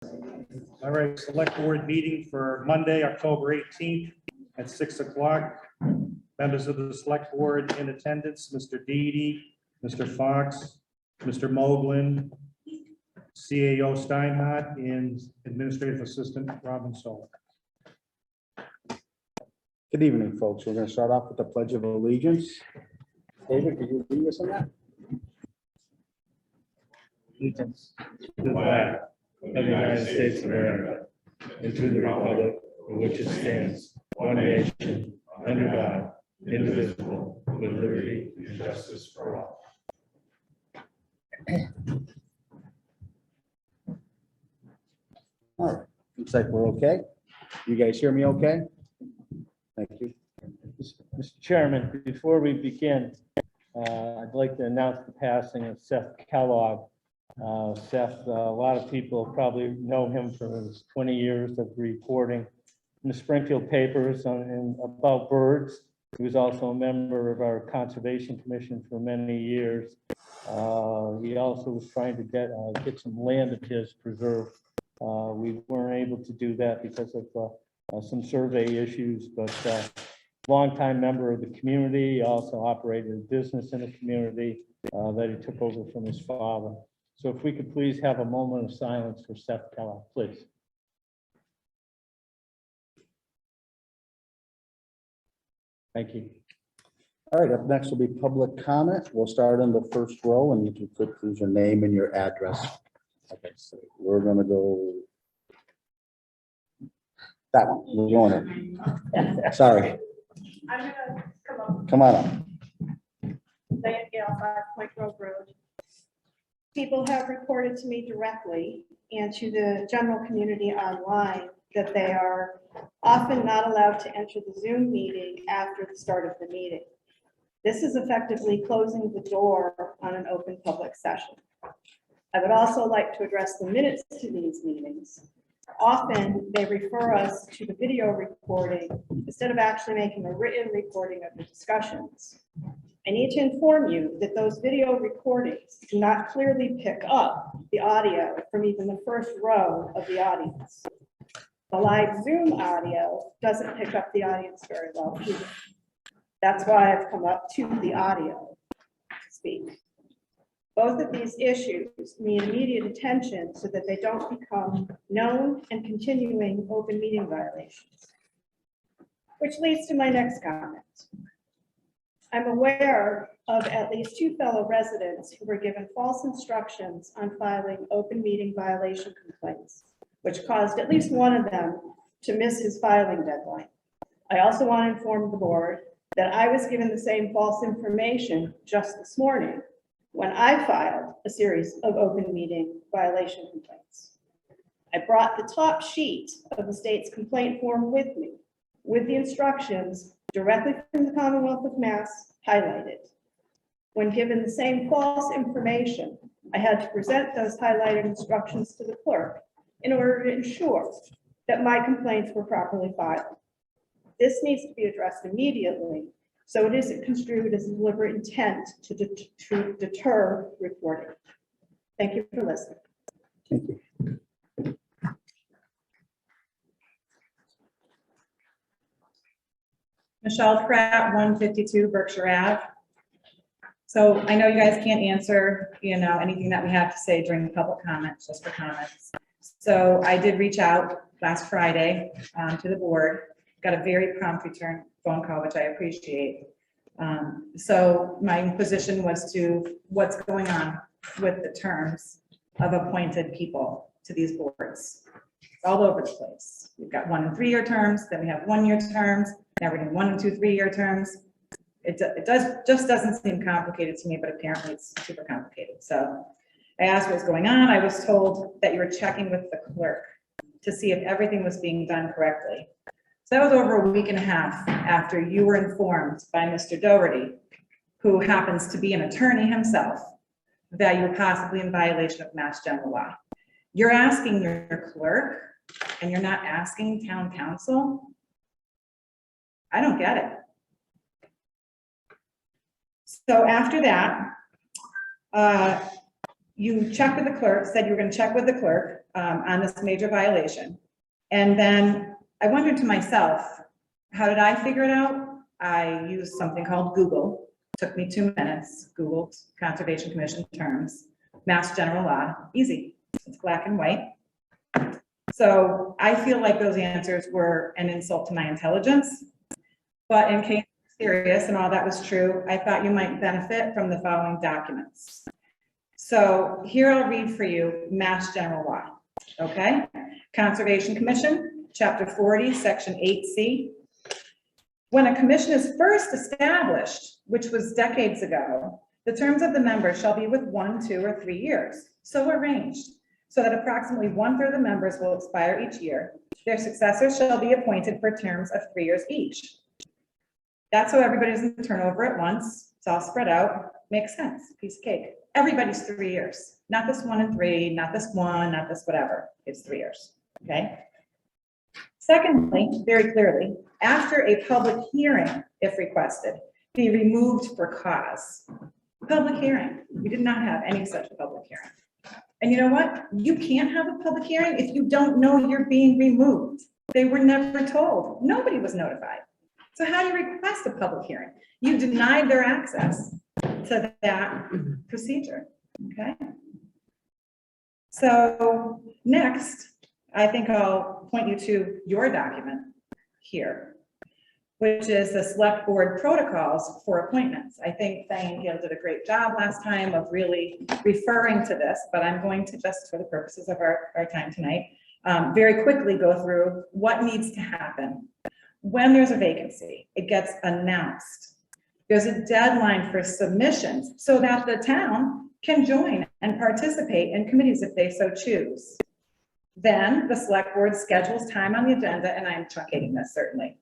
All right, select board meeting for Monday, October 18th at 6 o'clock. Members of the select board in attendance, Mr. Deedy, Mr. Fox, Mr. Moglen, CAO Steinhardt, and Administrative Assistant Robin Soul. Good evening, folks. We're going to start off with the Pledge of Allegiance. David, could you lead us on that? Allegiance to the flag of the United States of America and to the republic for which it stands, one nation, under God, indivisible, with liberty and justice for all. All right. Looks like we're okay. You guys hear me okay? Thank you. Mr. Chairman, before we begin, I'd like to announce the passing of Seth Kellogg. Seth, a lot of people probably know him for his 20 years of reporting in the Springfield papers about birds. He was also a member of our Conservation Commission for many years. He also was trying to get some land of his preserved. We weren't able to do that because of some survey issues, but longtime member of the community. He also operated a business in the community that he took over from his father. So if we could please have a moment of silence for Seth Kellogg, please. Thank you. All right, up next will be public comment. We'll start in the first row, and you can put please your name and your address. Okay, so we're going to go that one. We're going there. Sorry. I'm gonna come up. Come on up. Diane Gale, 5 Point Grove Road. People have reported to me directly and to the general community online that they are often not allowed to enter the Zoom meeting after the start of the meeting. This is effectively closing the door on an open public session. I would also like to address the minutes to these meetings. Often they refer us to the video recording instead of actually making a written recording of the discussions. I need to inform you that those video recordings do not clearly pick up the audio from even the first row of the audience. The live Zoom audio doesn't pick up the audience very well either. That's why I've come up to the audio to speak. Both of these issues need immediate attention so that they don't become known and continuing open meeting violations. Which leads to my next comment. I'm aware of at least 2 fellow residents who were given false instructions on filing open meeting violation complaints, which caused at least one of them to miss his filing deadline. I also want to inform the board that I was given the same false information just this morning when I filed a series of open meeting violation complaints. I brought the top sheet of the state's complaint form with me, with the instructions directly from the Commonwealth of Mass highlighted. When given the same false information, I had to present those highlighted instructions to the clerk in order to ensure that my complaints were properly filed. This needs to be addressed immediately, so it isn't construed as a deliberate intent to deter reporting. Thank you for listening. Thank you. Michelle Pratt, 152 Berkshire Ave. So I know you guys can't answer, anything that we have to say during the public comments, just for comments. So I did reach out last Friday to the board, got a very prompt return phone call, which I appreciate. So my position was to what's going on with the terms of appointed people to these boards. It's all over the place. We've got 1 and 3 year terms, then we have 1 year terms. Now we're doing 1 and 2, 3 year terms. It just doesn't seem complicated to me, but apparently it's super complicated. So I asked what was going on. I was told that you were checking with the clerk to see if everything was being done correctly. So that was over a week and a half after you were informed by Mr. Doherty, who happens to be an attorney himself, that you were possibly in violation of Mass General Law. You're asking your clerk and you're not asking town council. I don't get it. So after that, you checked with the clerk, said you were going to check with the clerk. on this major violation. And then I wondered to myself, how did I figure it out? I used something called Google. Took me 2 minutes. Googled Conservation Commission terms, Mass General Law, easy. It's black and white. So I feel like those answers were an insult to my intelligence. But in case you're serious and all that was true, I thought you might benefit from the following documents. So here I'll read for you Mass General Law, okay? Conservation Commission, Chapter 40, Section 8C. When a commission is first established, which was decades ago, the terms of the members shall be with 1, 2, or 3 years, so arranged, so that approximately 1/3 of the members will expire each year. Their successors shall be appointed for terms of 3 years each. That's how everybody doesn't turn over at once. It's all spread out. Makes sense. Piece of cake. Everybody's 3 years. Not this 1 and 3, not this 1, not this whatever. It's 3 years. Okay. Secondly, very clearly, after a public hearing, if requested, be removed for cause. Public hearing. We did not have any such public hearing. And you know what? You can't have a public hearing if you don't know you're being removed. They were never told. Nobody was notified. So how do you request a public hearing? You denied their access to that procedure, okay? So next, I think I'll point you to your document here, which is the select board protocols for appointments. I think Diane Gale did a great job last time of really referring to this, but I'm going to just, for the purposes of our time tonight, very quickly go through what needs to happen. When there's a vacancy, it gets announced. There's a deadline for submissions so that the town can join and participate in committees if they so choose. Then the select board schedules time on the agenda, and I'm truncating this certainly.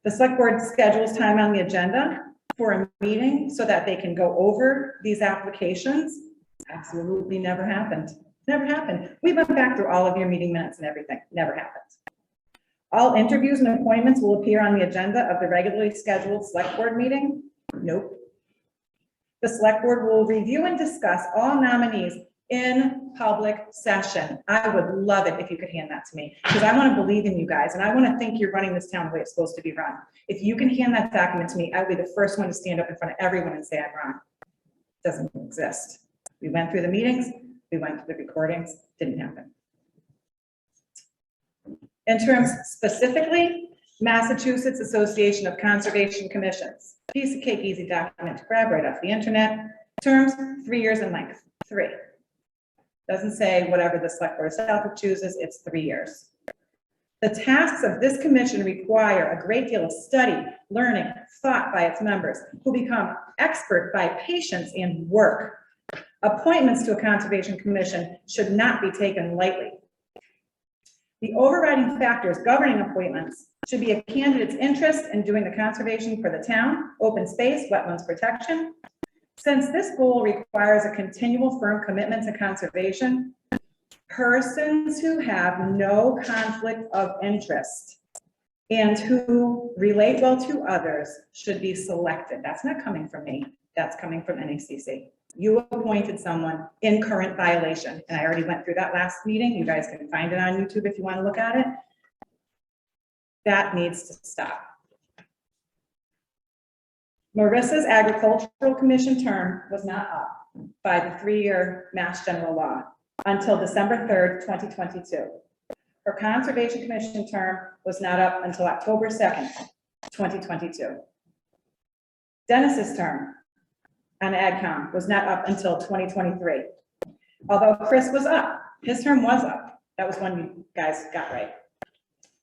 The select board schedules time on the agenda for a meeting so that they can go over these applications. Absolutely never happened. Never happened. We went back through all of your meeting minutes and everything. Never happened. All interviews and appointments will appear on the agenda of the regularly scheduled select board meeting. Nope. The select board will review and discuss all nominees in public session. I would love it if you could hand that to me, because I want to believe in you guys and I want to think you're running this town the way it's supposed to be run. If you can hand that document to me, I'll be the first one to stand up in front of everyone and say I'm wrong. It doesn't exist. We went through the meetings, we went through the recordings, didn't happen. In terms specifically, Massachusetts Association of Conservation Commissions. Piece of cake, easy document to grab right off the internet. Terms, 3 years in length, 3. Doesn't say whatever the select board itself chooses, it's 3 years. The tasks of this commission require a great deal of study, learning, thought by its members, who become expert by patience and work. Appointments to a conservation commission should not be taken lightly. The overriding factors governing appointments should be a candidate's interest in doing the conservation for the town, open space, wetlands protection. Since this goal requires a continual firm commitment to conservation, persons who have no conflict of interest and who relate well to others should be selected. That's not coming from me. That's coming from NACC. You appointed someone in current violation, and I already went through that last meeting. You guys can find it on YouTube if you want to look at it. That needs to stop. Marissa's Agricultural Commission term was not up by the 3-year Mass General Law until December 3rd, 2022. Her Conservation Commission term was not up until October 2nd, 2022. Dennis's term on AgCom was not up until 2023. Although Chris was up, his term was up. That was one you guys got right.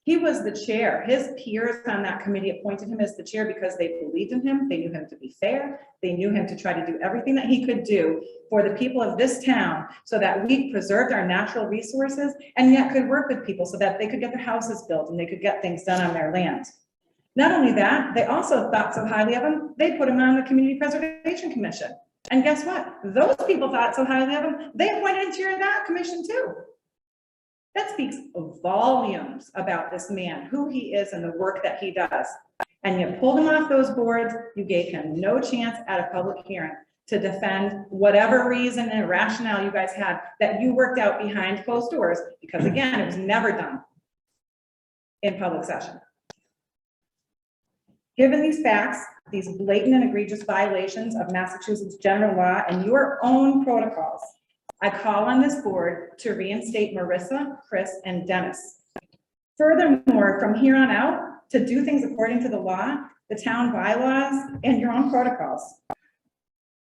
He was the chair. His peers on that committee appointed him as the chair because they believed in him. They knew him to be fair. They knew him to try to do everything that he could do for the people of this town so that we preserved our natural resources and yet could work with people so that they could get their houses built and they could get things done on their land. Not only that, they also thought so highly of him, they put him on the Community Preservation Commission. And guess what? Those people thought so highly of him, they appointed him to that commission too. That speaks volumes about this man, who he is and the work that he does. And you pulled him off those boards, you gave him no chance at a public hearing. to defend whatever reason and rationale you guys had that you worked out behind closed doors, because again, it was never done in public session. Given these facts, these blatant and egregious violations of Massachusetts general law and your own protocols, I call on this board to reinstate Marissa, Chris, and Dennis. Furthermore, from here on out, to do things according to the law, the town bylaws, and your own protocols.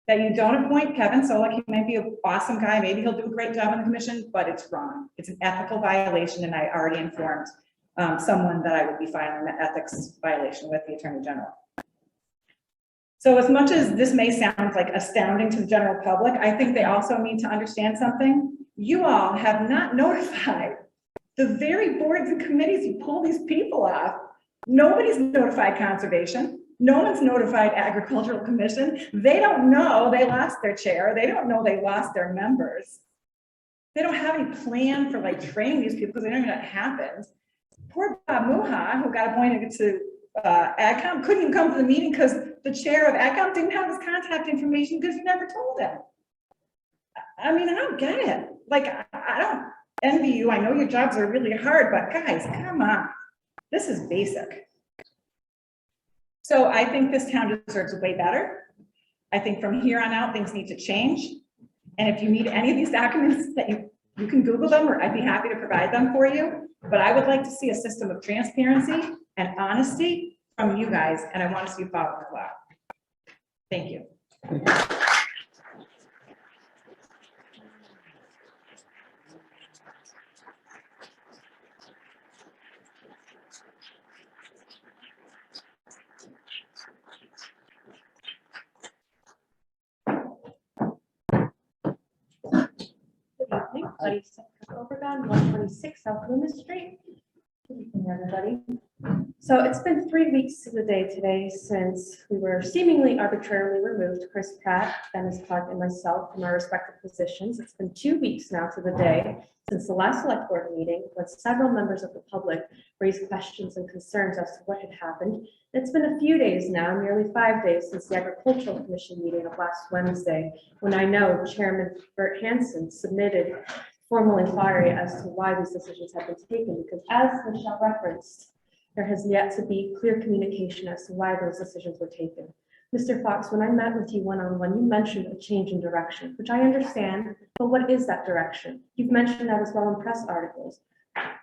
That you don't appoint Kevin Solik, he might be an awesome guy, maybe he'll do a great job on the commission, but it's wrong. It's an ethical violation, and I already informed someone that I would be filing an ethics violation with the Attorney General. So as much as this may sound like astounding to the general public, I think they also need to understand something. You all have not notified the very boards and committees you pull these people off. Nobody's notified conservation. No one's notified agricultural commission. They don't know they lost their chair. They don't know they lost their members. They don't have any plan for like training these people because they don't even know what happened. Poor Bob Muha, who got appointed to AgCom, couldn't even come to the meeting because the chair of AgCom didn't have his contact information because you never told him. I mean, I don't get it. Like, I don't envy you. I know your jobs are really hard, but guys, come on. This is basic. So I think this town deserves way better. I think from here on out, things need to change. And if you need any of these documents, that you can Google them, or I'd be happy to provide them for you. But I would like to see a system of transparency and honesty from you guys, and I want to see you follow the law. Thank you. Good evening, buddy. Seth Overgone, 126 South Loomis Street. Good evening, everybody. So it's been 3 weeks to the day today since we were seemingly arbitrarily removed, Chris Pratt, Dennis Clark, and myself from our respective positions. It's been 2 weeks now to the day since the last select board meeting, when several members of the public raised questions and concerns as to what had happened. It's been a few days now, nearly 5 days, since the Agricultural Commission meeting of last Wednesday, when I know Chairman Bert Hansen submitted formal inquiry as to why these decisions have been taken, because as Michelle referenced, there has yet to be clear communication as to why those decisions were taken. Mr. Fox, when I met with you one-on-one, you mentioned a change in direction, which I understand, but what is that direction? You've mentioned that as well in press articles.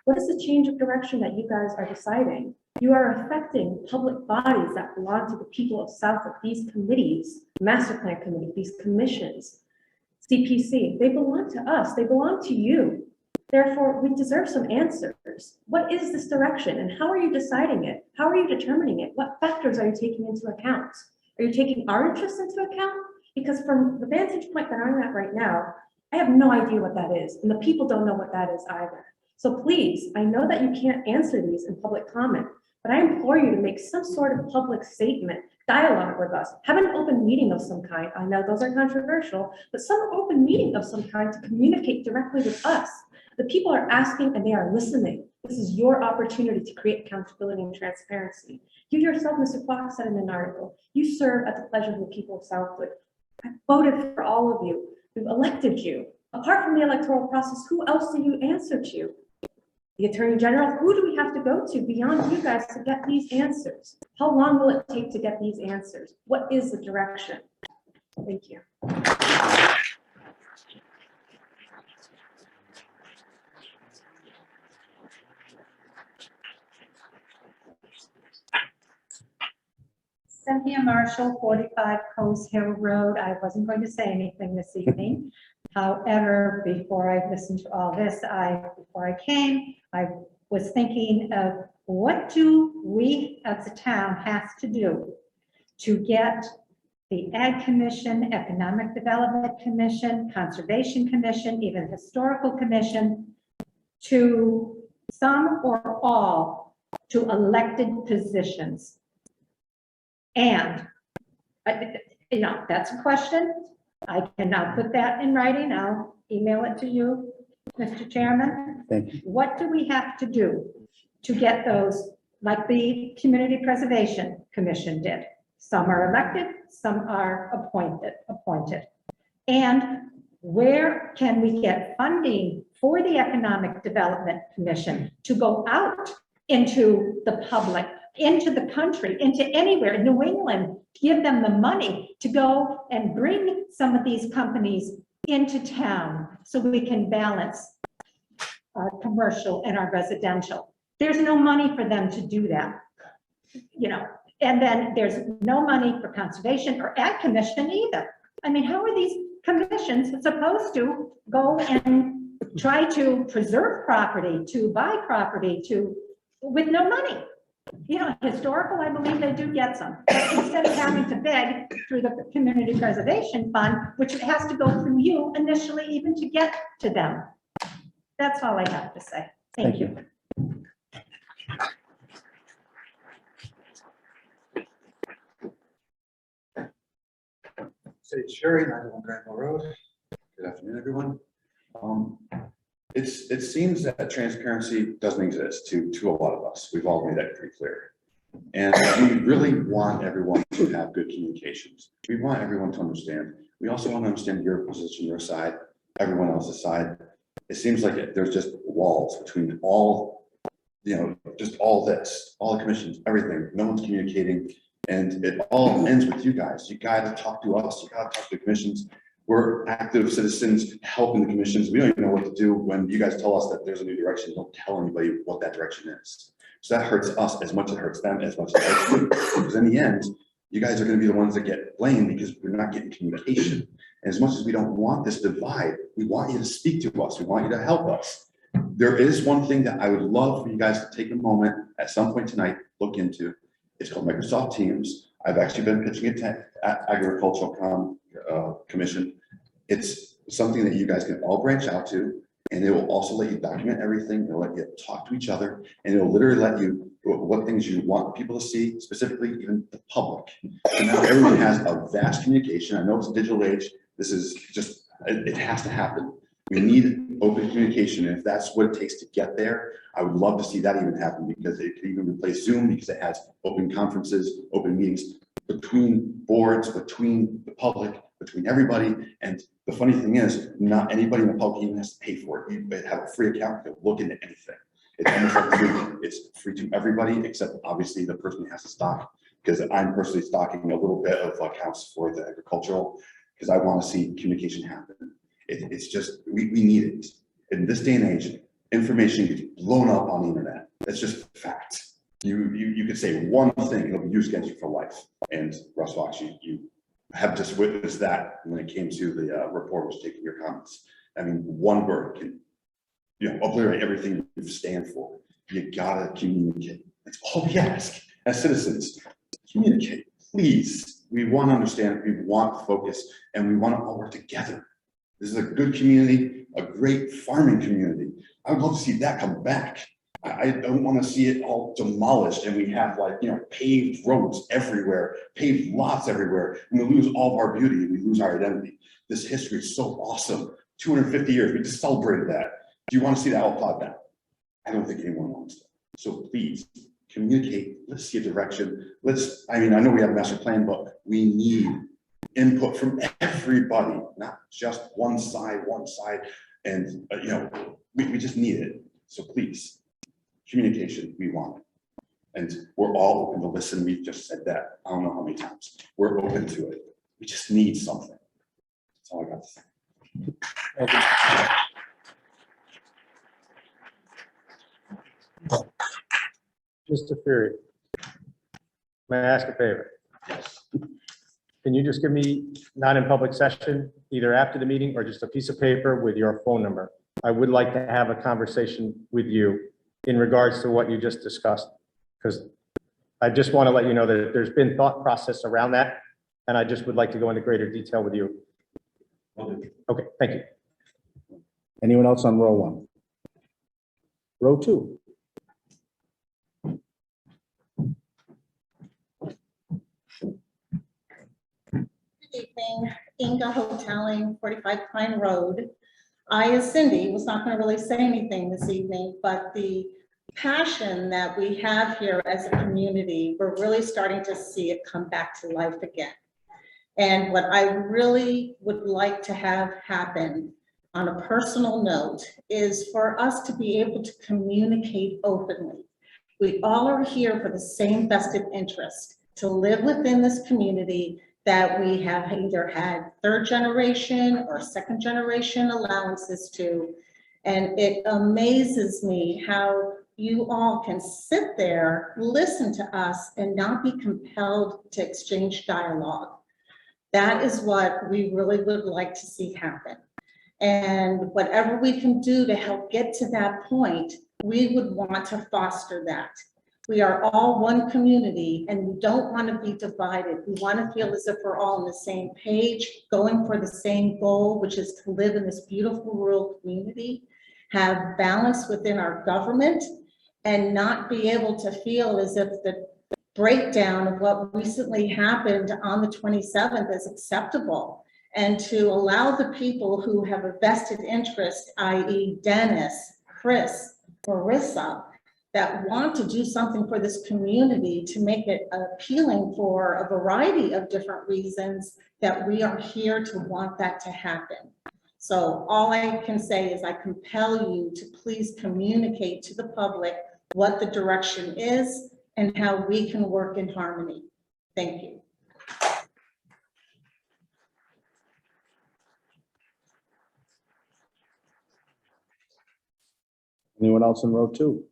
What is the change of direction that you guys are deciding? You are affecting public bodies that belong to the people of Southwick, these committees, Master Plan Committee, these commissions, CPC, they belong to us, they belong to you. Therefore, we deserve some answers. What is this direction and how are you deciding it? How are you determining it? What factors are you taking into account? Are you taking our interests into account? Because from the vantage point that I'm at right now, I have no idea what that is, and the people don't know what that is either. So please, I know that you can't answer these in public comment, but I implore you to make some sort of public statement, dialogue with us, have an open meeting of some kind. I know those are controversial, but some open meeting of some kind to communicate directly with us. The people are asking and they are listening. This is your opportunity to create accountability and transparency. You yourself, Mr. Fox, said in an article, you serve at the pleasure of the people of Southwood. I voted for all of you. We've elected you. Apart from the electoral process, who else do you answer to? The Attorney General, who do we have to go to beyond you guys to get these answers? How long will it take to get these answers? What is the direction? Thank you. Cynthia Marshall, 45 Coast Hill Road. I wasn't going to say anything this evening. However, before I listened to all this, before I came, I was thinking of what do we as a town have to do to get the Ag Commission, Economic Development Commission, Conservation Commission, even Historical Commission, to some or all to elected positions. And, that's a question. I can now put that in writing. I'll email it to you, Mr. Chairman. Thank you. What do we have to do to get those, like the Community Preservation Commission did? Some are elected, some are appointed. And where can we get funding for the Economic Development Commission to go out into the public, into the country, into anywhere, in New England, give them the money to go and bring some of these companies into town so we can balance our commercial and our residential. There's no money for them to do that, you know, and then there's no money for conservation or ag commission either. I mean, how are these commissions supposed to go and try to preserve property, to buy property, with no money? You know, historical, I believe they do get some. But instead of having to beg through the Community Preservation Fund, which has to go through you initially even to get to them. That's all I have to say. Thank you. City Sherry, 91 Granville Road. Good afternoon, everyone. It seems that transparency doesn't exist to a lot of us. We've all made that pretty clear. And we really want everyone to have good communications. We want everyone to understand. We also want to understand your position, your side, everyone else's side. It seems like there's just walls between all, you know, just all this, all the commissions, everything. No one's communicating. And it all ends with you guys. You got to talk to us. You got to talk to the commissions. We're active citizens helping the commissions. We don't even know what to do when you guys tell us that there's a new direction. Don't tell anybody what that direction is. So that hurts us as much as it hurts them, as much as it hurts you. Because in the end, you guys are going to be the ones that get blamed because we're not getting communication. And as much as we don't want this divide, we want you to speak to us. We want you to help us. There is one thing that I would love for you guys to take a moment at some point tonight, look into. It's called Microsoft Teams. I've actually been pitching it to Agricultural Commission. It's something that you guys can all branch out to, and it will also let you document everything. It'll let you talk to each other, and it'll literally let you what things you want people to see, specifically even the public. So now everyone has a vast communication. I know it's a digital age. This is just, it has to happen. We need open communication, and if that's what it takes to get there, I would love to see that even happen, because it could even replace Zoom, because it has open conferences, open meetings between boards, between the public, between everybody. And the funny thing is, not anybody in the public even has to pay for it. You have a free account to look into anything. It's almost like free. It's free to everybody, except obviously the person who has to stock, because I'm personally stocking a little bit of accounts for the agricultural, because I want to see communication happen. It's just, we need it. In this day and age, information gets blown up on the internet. That's just fact. You could say one thing, it'll be used against you for life. And Russ Fox, you have just witnessed that when it came to the reporters taking your comments. I mean, one word can, obliterate everything you stand for. You gotta communicate. That's all we ask as citizens. Communicate, please. We want to understand, we want focus, and we want to all work together. This is a good community, a great farming community. I would love to see that come back. I don't want to see it all demolished and we have paved roads everywhere, paved lots everywhere, and we lose all of our beauty and we lose our identity. This history is so awesome. 250 years, we just celebrated that. Do you want to see that all plowed down? I don't think anyone wants that. So please communicate. Let's see a direction. I know we have a master plan, but we need input from everybody, not just one side. And we just need it. So please, communication, we want it. And we're all open to listen. We've just said that I don't know how many times. We're open to it. We just need something. That's all I got to say. Mr. Fury, may I ask a favor? Yes. Can you just give me, not in public session, either after the meeting or just a piece of paper with your phone number? I would like to have a conversation with you in regards to what you just discussed, because I just want to let you know that there's been thought process around that, and I just would like to go into greater detail with you. Okay, thank you. Anyone else on row one? Row two? Good evening, Inga Hoteling, 45 Pine Road. I, as Cindy, was not going to really say anything this evening, but the passion that we have here as a community, we're really starting to see it come back to life again. And what I really would like to have happen on a personal note is for us to be able to communicate openly. We all are here for the same vested interest, to live within this community that we have either had third generation or second generation allowances to. And it amazes me how you all can sit there, listen to us, and not be compelled to exchange dialogue. That is what we really would like to see happen. And whatever we can do to help get to that point, we would want to foster that. We are all one community and we don't want to be divided. We want to feel as if we're all on the same page, going for the same goal, which is to live in this beautiful rural community, have balance within our government, and not be able to feel as if the breakdown of what recently happened on the 27th is acceptable, and to allow the people who have a vested interest, i.e. Dennis, Chris, Marissa, that want to do something for this community to make it appealing for a variety of different reasons, that we are here to want that to happen. So all I can say is I compel you to please communicate to the public what the direction is and how we can work in harmony. Thank you. Anyone else in row two?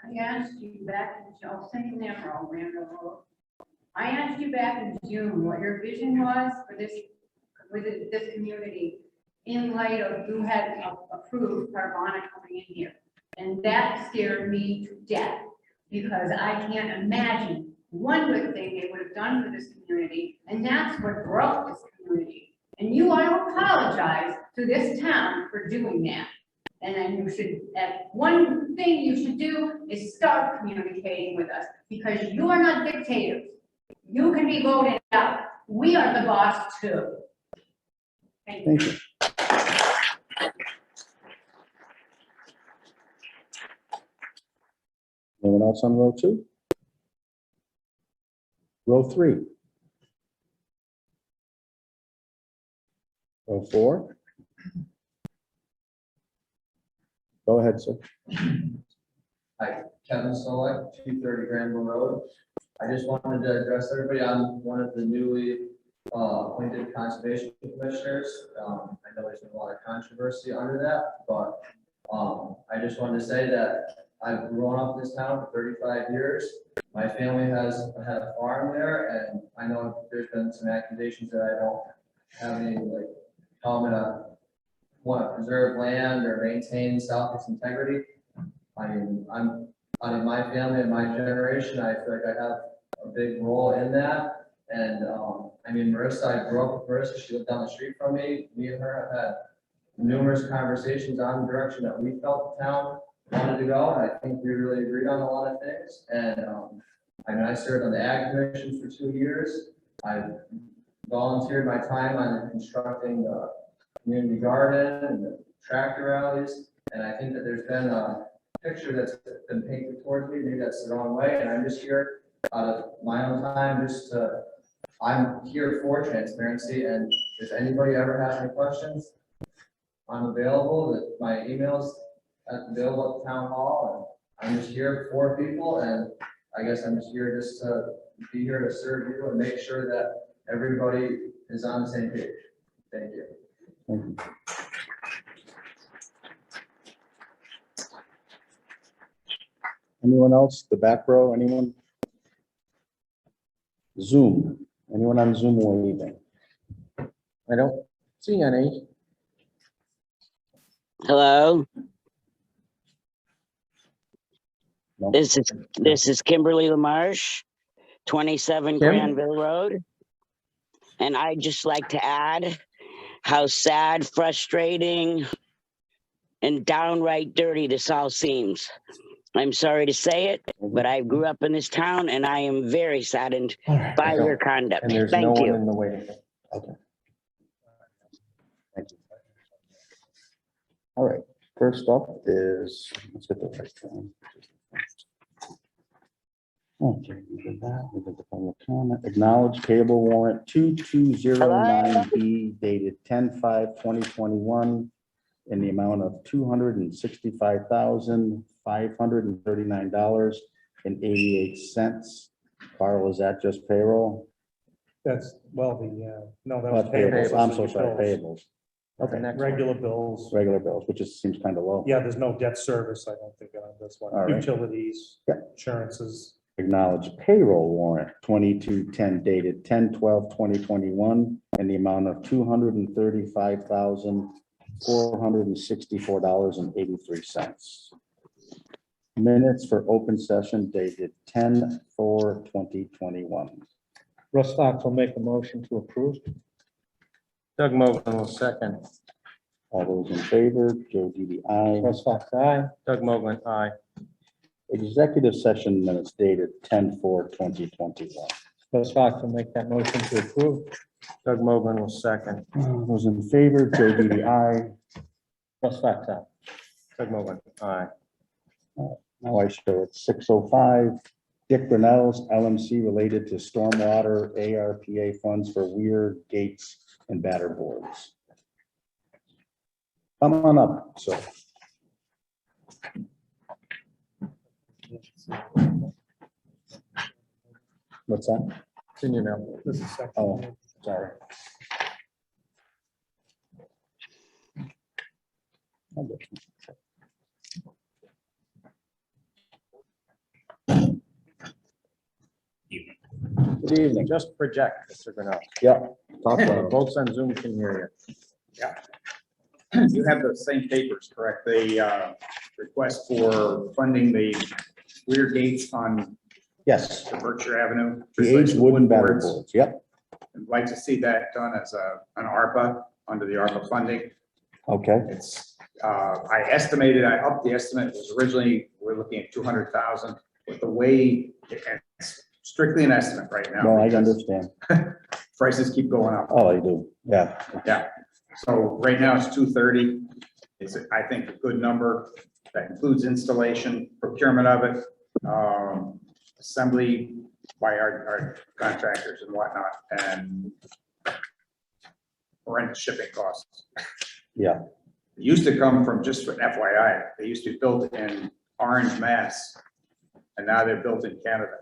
I asked you back, I was thinking that for all random. I asked you back in June what your vision was for this, with this community, in light of you had approved Carvana coming in here. And that scared me to death, because I can't imagine one good thing they would have done for this community, and that's what broke this community. And you ought to apologize to this town for doing that. And then you should, one thing you should do is start communicating with us, because you are not dictators. You can be voted out. We are the boss too. Thank you. Thank you. Anyone else on row two? Row three? Row four? Go ahead, sir. Hi, Kevin Solek, 230 Granville Road. I just wanted to address everybody. I'm one of the newly appointed conservation commissioners. I know there's been a lot of controversy under that, but I just wanted to say that I've grown up in this town for 35 years. My family has had a farm there, and I know there's been some accusations that I don't have any, like, how I'm gonna want to preserve land or maintain Southwick's integrity. I mean, my family and my generation, I feel like I have a big role in that. And I mean, Marissa, I grew up with Marissa. She lived down the street from me. Me and her have had numerous conversations on the direction that we felt the town wanted to go. And I think we really agreed on a lot of things. And I mean, I served on the Ag Commission for 2 years. I volunteered my time on constructing the community garden and the tractor rallies. And I think that there's been a picture that's been painted towards me. Maybe that's the wrong way. And I'm just here out of my own time, I'm here for transparency. And if anybody ever has any questions, I'm available. My email's available at the town hall. And I'm just here for people. And I guess I'm just here to be here to serve you and make sure that everybody is on the same page. Thank you. Thank you. Anyone else? The back row, anyone? Zoom, anyone on Zoom waving? I don't see any. Hello, No? this is Kimberly LaMarche, 27 Kim? Granville Road. And I'd just like to add how sad, frustrating, and downright dirty this all seems. I'm sorry to say it, but I grew up in this town and I am very saddened by your conduct. And there's no Thank one you. in the waiting room. Okay. Thank you. All right, First up is, let's get the right one. Okay, we did that. We did the public comment. Acknowledge payable warrant 2209B dated 10/5/2021 in the amount of $265,539.88. Carl, is that just payroll? That's, well, no, that was That's payables. payables. I'm so sorry, payables. Okay, Okay, next one. Regular bills. regular bills, which just seems kind of low. Yeah, there's no debt service, I don't think, on this one. All right. Utilities, Yeah. insurances. Acknowledge payroll warrant 2210 dated 10/12/2021 in the amount of $235,464.83. Minutes for open session dated 10/4/2021. Russ Fox will make a motion to approve. Doug Mogul will second. All those in favor, Joe Didi, aye. Russ Fox, aye. Doug Mogul, aye. Executive session minutes dated 10/4/2021. Russ Fox will make that motion to approve. Doug Mogul will second. All those in favor, Joe Didi, aye. Russ Fox, aye. Doug Mogul, aye. Now I show it's 6:05. Dick Brunel's LMC related to stormwater ARPA funds for weir gates and batter boards. Come on up, so. What's that? It's in your mail. This is section. Oh, sorry. Good evening. Just project, Mr. Brunel. Yeah. Talk about it. Folks on Zoom can hear You have the same papers, correct? The request for funding the rear gates on Yes, Berkshire Avenue. the aged wooden batter boards. Yep. I'd like to see that done as an ARPA, under the ARPA funding. Okay. It's, I estimated, I upped the estimate, it was originally, we're looking at 200,000, but the way, and it's strictly an estimate right now. No, I because understand. Prices keep going up. Oh, I do. Yeah. Yeah, so right now it's 230. It's, I think, a good number. That includes installation, procurement of it, assembly by our contractors and whatnot, and rent shipping costs. Yeah. It used to come from, just for FYI, they used to be built in Orange, Mass, and now they're built in Canada.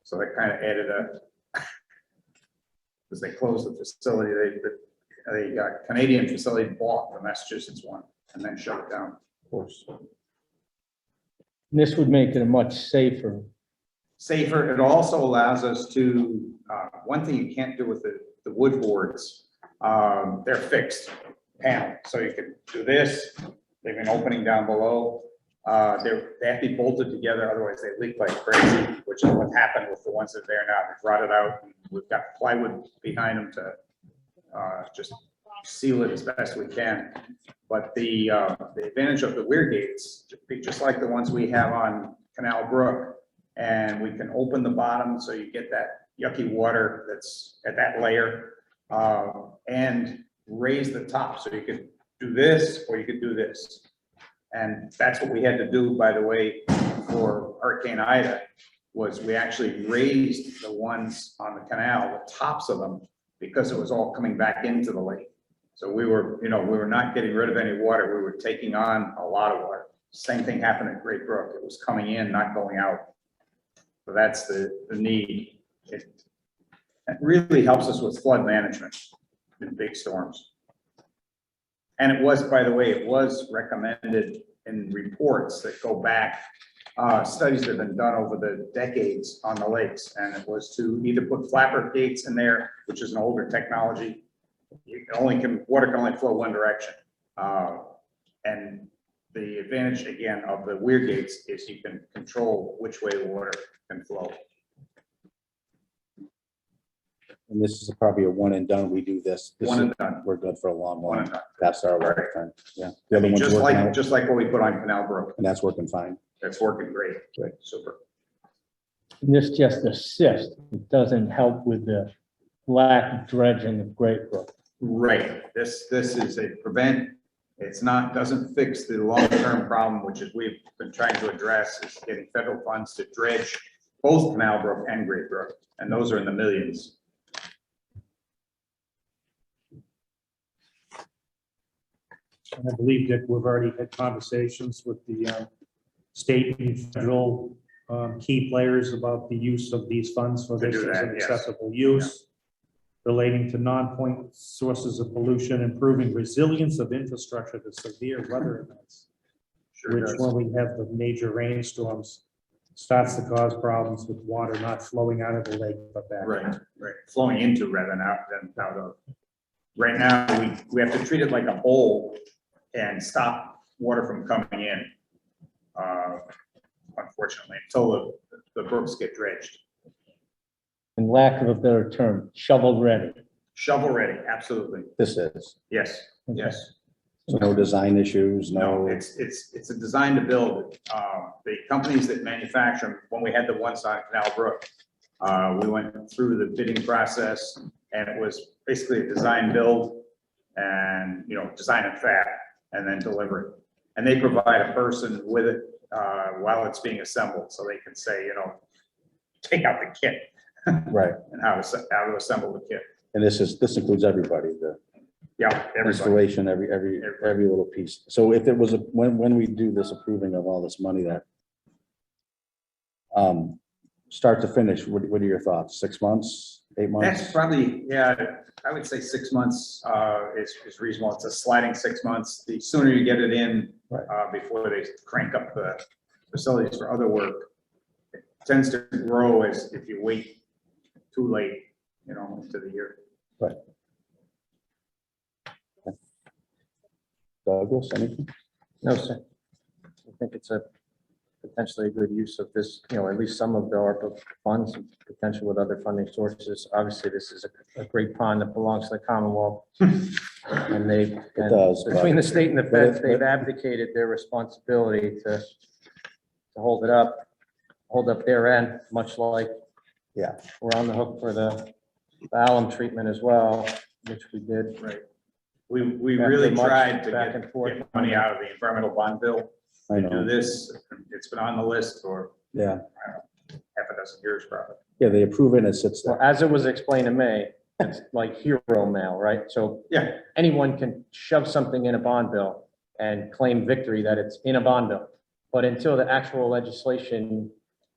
So that kind of added a, because they closed the facility, they got Canadian facility bought the Massachusetts one and then shut it down. Of course. This would make it a much safer. Safer, it also allows us to, one thing you can't do with the wood boards, they're fixed panel, so you can do this, they have an opening down below. They have to be bolted together, otherwise they leak like crazy, which is what happened with the ones that are there now. They've rotted out, and we've got plywood behind them to just seal it as best we can. But the advantage of the weir gates, just like the ones we have on Canal Brook, and we can open the bottom so you get that yucky water that's at that layer, and raise the top, so you could do this or you could do this. And that's what we had to do, by the way, for Hurricane Ida, was we actually raised the ones on the canal, the tops of them, because it was all coming back into the lake. So we were, we were not getting rid of any water. We were taking on a lot of water. Same thing happened at Great Brook. It was coming in, not going out. So that's the need. It really helps us with flood management in big storms. And it was, by the way, it was recommended in reports that go back, studies that have been done over the decades on the lakes. And it was to either put flapper gates in there, which is an older technology. Water can only flow one direction. And the advantage, again, of the weir gates is you can control which way the water can flow. And this is probably a one and done. We do this. One and done. We're good for a long One one. and done. That's our lifetime. Yeah. The other one's Just working like, out, just like what we put on Canal Brook. and that's working fine. That's working great. Great. Super. And this just assists. It doesn't help with the lack of dredging of Great Brook. Right. This is a prevent It's not, doesn't fix the long-term problem, which is we've been trying to address, is getting federal funds to dredge both Canal Brook and Great Brook, and those are in the millions. And I believe, Dick, we've already had conversations with the state and federal key players about the use of these funds for To this do as that, an yes. acceptable use, relating to non-point sources of pollution, improving resilience of infrastructure to severe weather events, Sure which does. when we have the major rainstorms, starts to cause problems with water not flowing out of the lake, but back. Right, right, flowing into rather than out of. Right now, we have to treat it like a bowl and stop water from coming in. Unfortunately, until the brooks get dredged. In lack of a better term, shovel ready. Shovel ready, absolutely. This is, Yes, yes. so no design issues, No, no, it's a design to build. The companies that manufacture them, when we had the ones on Canal Brook, we went through the bidding process and it was basically a design build and, you know, design and fab and then deliver it. And they provide a person with it while it's being assembled, so they can say, you know, take out the kit right. and how to assemble the kit. And this includes everybody, the Yeah, everybody. installation, every little piece. So if it was, when we do this approving of all this money that start to finish, what are your thoughts? 6 months, 8 months? That's probably, yeah, I would say 6 months is reasonable. It's a sliding 6 months. The sooner you get it in, before they crank up the facilities for other work, it tends to grow as if you wait too late, you know, into the year. Right. Douglas, anything? No, sir. I think it's a potentially a good use of this, you know, at least some of the ARPA funds, potential with other funding sources. Obviously, this is a great pond that belongs to the Commonwealth. And does, but- between the state and the but feds, it- they've abdicated their responsibility to hold up their end, much like Yeah, we're on the hook for the alum treatment as well, which we did. Right. We After really much tried to back and forth. get money out of the environmental bond bill I to do know. this. It's been on the list for Yeah, half a dozen years probably. yeah, they approve it and it sits Well, there. as it was explained to me, it's like hero mail, right? So Yeah, anyone can shove something in a bond bill and claim victory that it's in a bond bill. But until the actual legislation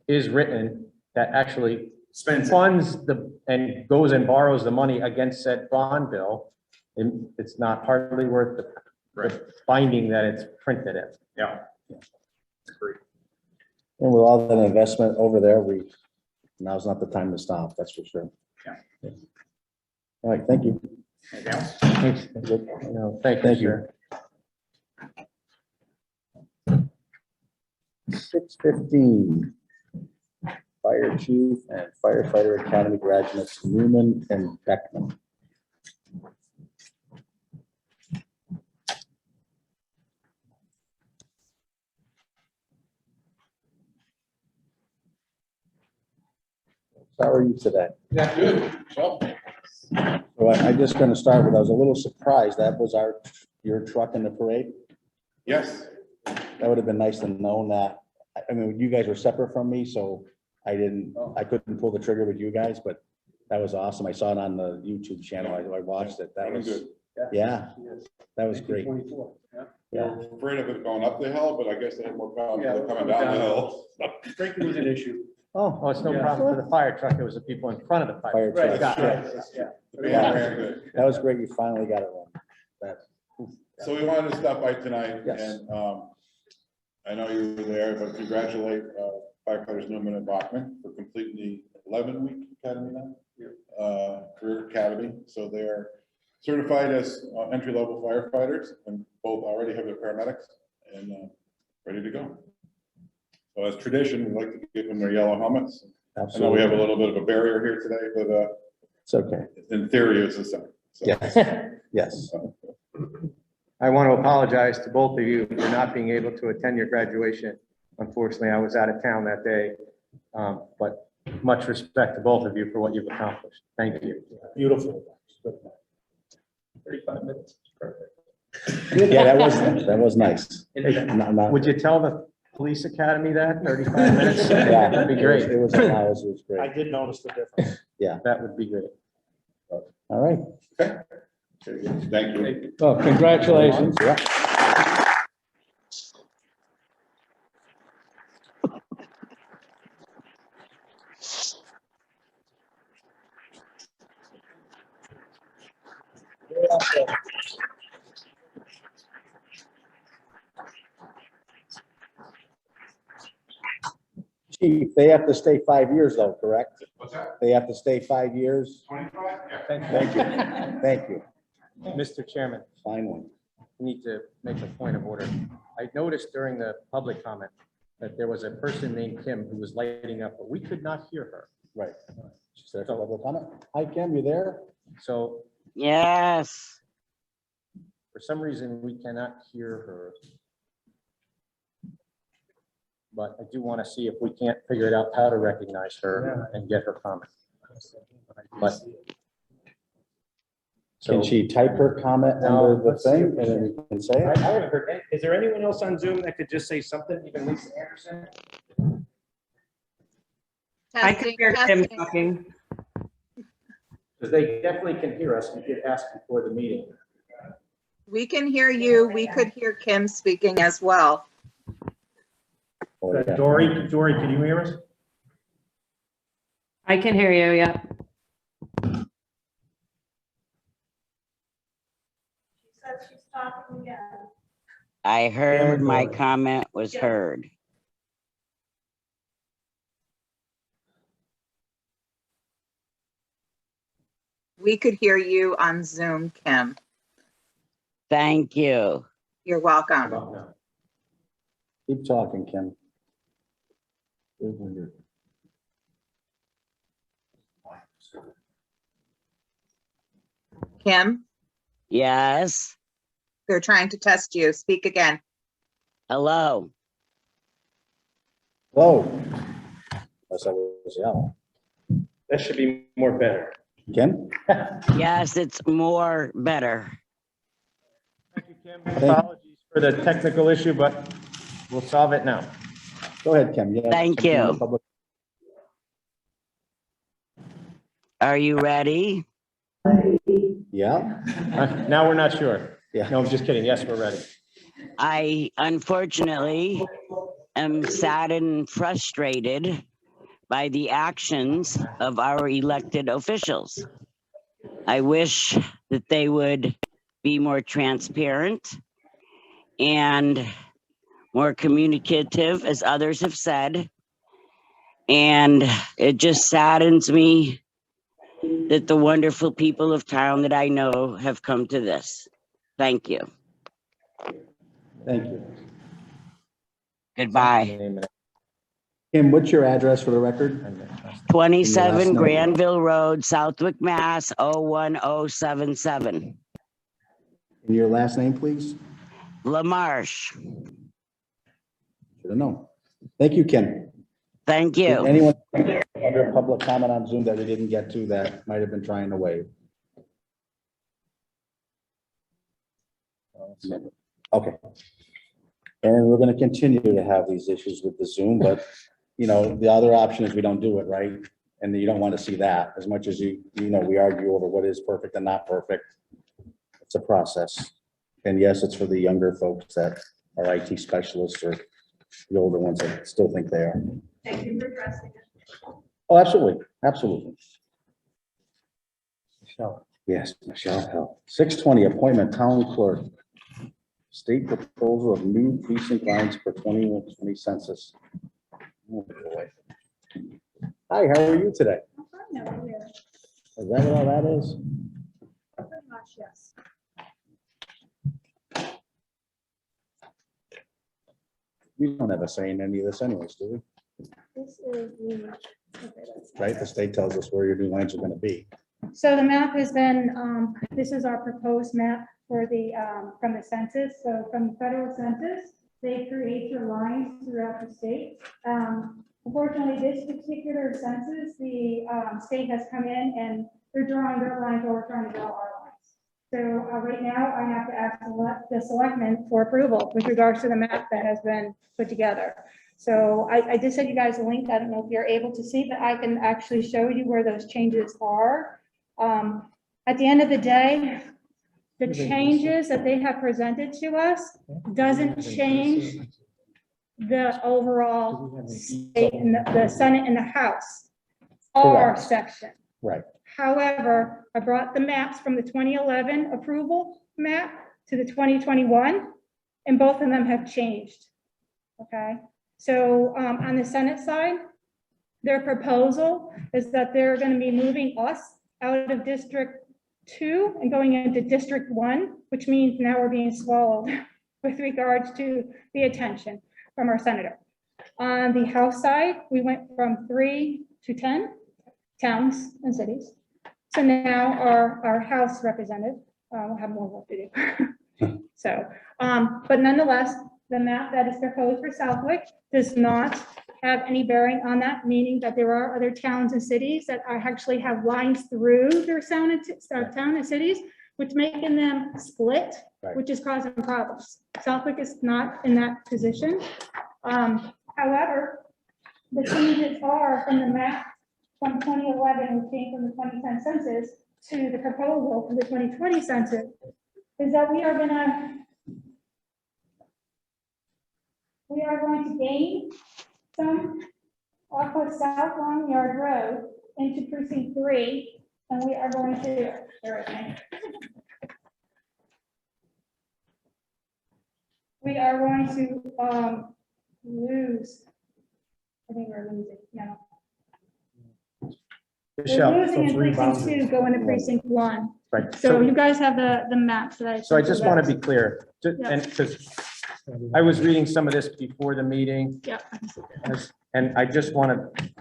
is written that actually spends it. funds and goes and borrows the money against said bond bill, it's not hardly worth the Right, binding that it's printed in. yeah. Agree. And with all that investment over there, now's not the time to stop, that's for sure. Yeah. All right, thank you. Anything else? Thanks. Thank Thank you, you. sir. 6:15. Fire Chief and Firefighter Academy graduates Newman and Beckman. How are you today? Yeah, good. So, So I'm just gonna start with, I was a little surprised, that was your truck in the parade? yes, That would have been nice to know that. I mean, you guys were separate from me, so I couldn't pull the trigger with you guys, but that was awesome. I saw it on the YouTube channel. I watched it. That Running was, good. yeah, that was great. we were afraid of it going up the hill, but I guess they had more problems with it coming down the hill. Drinking was an issue. Oh, it's no Yeah. problem for the fire truck. It was the people in front of the fire. Fire truck. truck, Got it. Yeah. The band ran good. That was great. You finally got it wrong. That, So we wanted to stop by tonight Yes. and, I know you were there, but congratulate, firefighters Newman and Bachman for completing the 11-week academy now. Career academy. So they're certified as entry-level firefighters and both already have their paramedics and, ready to go. So as tradition, we like to give them their yellow helmets. I know we have a absolutely. little bit of a barrier here today, but, It's okay. in theory, it's the same. So- Yes, yes. I want to apologize to both of you for not being able to attend your graduation. Unfortunately, I was out of town that day. But much respect to both of you for what you've accomplished. Thank you. Beautiful. 35 minutes. Perfect. Yeah, that was nice. Would you tell the police academy that 35 minutes? Yeah, That'd be great. It was a house, it was I great. did notice the difference. That would be great. All right. Thank you. Oh, congratulations. Yeah. Chief, they have to stay 5 years though, correct? What's that? They have to stay 5 years? 25? Yeah. Thank you. Thank you. Mr. Chairman, Fine one. I need to make a point of order. I noticed during the public comment that there was a person named Kim who was lighting up, but we could not hear her. Right. Is there a public comment? Hi, Kim, you there? So Yes. for some reason, we cannot hear her. But I do want to see if we can't figure it out how to recognize her and get her comment. But Can she type her comment under the thing and then we can say I it? haven't heard, is there anyone else on Zoom that could just say something, even Lisa Anderson? I could hear Kim talking. because they definitely can hear us. We did ask before the meeting. We can hear you. We could hear Kim speaking as well. Oh, yeah. Dory, can you hear us? I can hear you, yeah. She says she's talking again. I heard my comment was heard. We could hear you on Zoom, Kim. Thank you. You're welcome. About now. Keep talking, Kim. Kim, Yes. they're trying to test you. Speak again. Hello. Whoa. Unless I was yelling. That should be more better. Kim? Yes, it's more better. Thank you, Kim. Apologies for the technical issue, but we'll solve it now. Go ahead, Kim. Yeah. Thank you. Public- Are you ready? Yeah, Now we're not sure. yeah. No, I'm just kidding. Yes, we're ready. I unfortunately am saddened and frustrated by the actions of our elected officials. I wish that they would be more transparent and more communicative, as others have said. And it just saddens me that the wonderful people of town that I know have come to this. Thank you. Thank you. Goodbye. Kim, what's your address for the record? 27 name. Granville Road, Southwick, Mass. 01077. And your last name, please? LaMarche. Should have known. Thank you, Kim. Thank Is you. anyone under public comment on Zoom that we didn't get to that might have been trying to wave? Okay. And we're going to continue to have these issues with the Zoom, but you know, the other option is we don't do it, right? And you don't want to see that as much as you know, we argue over what is perfect and not perfect. It's a process. And yes, it's for the younger folks that are IT specialists or the older ones that still think they are. Thank you for addressing it. Oh, absolutely, absolutely. Michelle. Yes, Michelle Hell. 620, appointment town clerk. State proposal of new precinct lines for 2020 census. Oh, boy. Hi, how are you today? I'm fine over here. Is that what all that is? Very much, yes. We don't have a say in any of this anyways, do we? This is the, okay, that's. Right, the state tells us where your new lines are gonna be. So the map has been, this is our proposed map for the, from the census. So from the federal census, they create your lines throughout the state. Unfortunately, this particular census, the state has come in and they're drawing their lines or we're trying to draw our lines. So right now, I have to ask the selectmen for approval with regards to the map that has been put together. So I did send you guys a link. I don't know if you're able to see, but I can actually show you where those changes are. At the end of the day, the changes that they have presented to us doesn't change the overall state in the Senate and the House, our Correct. section. Right. However, I brought the maps from the 2011 approval map to the 2021, and both of them have changed. Okay, so on the Senate side, their proposal is that they're going to be moving us out of District 2 and going into District 1, which means now we're being swallowed with regards to the attention from our senator. On the House side, we went from 3 to 10 towns and cities. So now our House representative will have more work to do. So, but nonetheless, the map that is proposed for Southwick does not have any bearing on that, meaning that there are other towns and cities that actually have lines through their town and cities, which making them split, which is causing problems. Southwick is not in that position. However, the changes are from the map from 2011, which came from the 2010 census, to the proposal for the 2020 census, is that we are going to gain some off of South Long Yard Road into precinct 3, and we are going to, lose, I think we're losing, yeah. Michelle, We're losing in precinct 2, going to precinct 1. Right. So you guys have the maps that I. So I sent just you want to guys. be clear, Yeah. and because I was reading some of this before the meeting, Yeah. and I just want to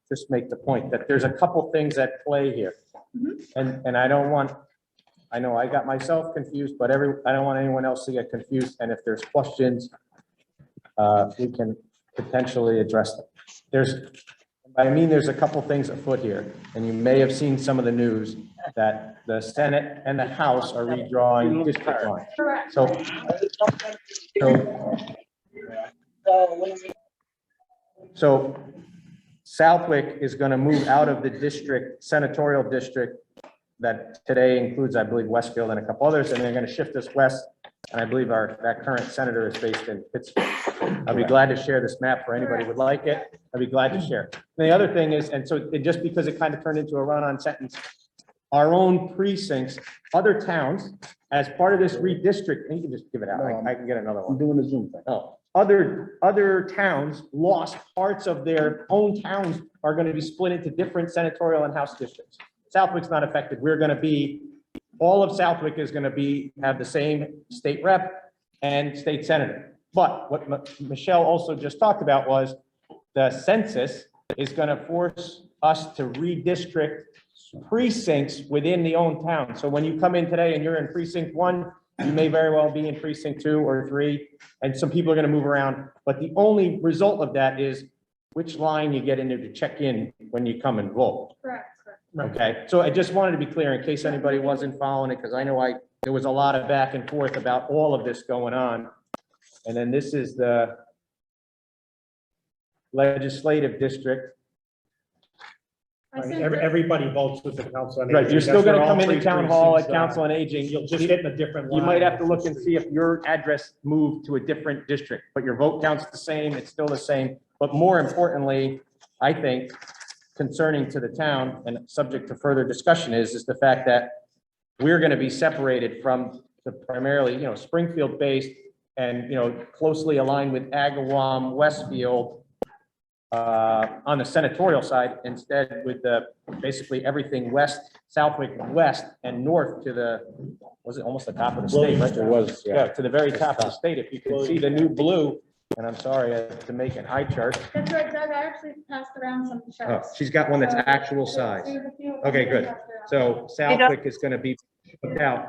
just make the point that there's a couple things at play here. And I don't want, I know I got myself confused, but I don't want anyone else to get confused. And if there's questions, we can potentially address them. There's a couple things afoot here, and you may have seen some of the news that the Senate and the House are redrawing district lines. Correct. So Southwick is going to move out of the district, senatorial district that today includes, I believe, Westfield and a couple others, and they're going to shift us west. And I believe that current senator is based in Pittsburgh. I'll be glad to share this map for anybody who would like it. I'd be glad to share. And the other thing is, and so just because it kind of turned into a run-on sentence, our own precincts, other towns, as part of this redistrict, and you can just give it out. I can get another one. I'm doing the Zoom thing. Oh, other towns lost parts of their own towns are going to be split into different senatorial and House districts. Southwick's not affected. We're going to be, all of Southwick is going to have the same state rep and state senator. But what Michelle also just talked about was the census is going to force us to redistrict precincts within the own town. So when you come in today and you're in precinct 1, you may very well be in precinct 2 or 3, and some people are going to move around. But the only result of that is which line you get into to check in when you come and vote. Correct. Okay, so I just wanted to be clear in case anybody wasn't following it, because I know there was a lot of back and forth about all of this going on. And then this is the legislative district. Everybody votes with the council. on Right, Aging. you're still That's gonna where all come into three town hall at precincts, council on aging. You'll just hit in a different You line. might have to look and see if your address moved to a different district, but your vote count's the same, it's still the same. But more importantly, I think concerning to the town and subject to further discussion is the fact that we're gonna be separated from the primarily, Springfield-based and, closely aligned with Agawam, Westfield, on the senatorial side, instead with basically everything west, Southwick west and north to was it almost the top of the state? Right? It was, Yeah, to the very top of the state. If you can see the new blue, and I'm sorry, I have to make an eye chart. That's right, Doug, I actually passed around some Oh, charts. she's got one that's actual size. Okay, good. So Southwick is gonna be put out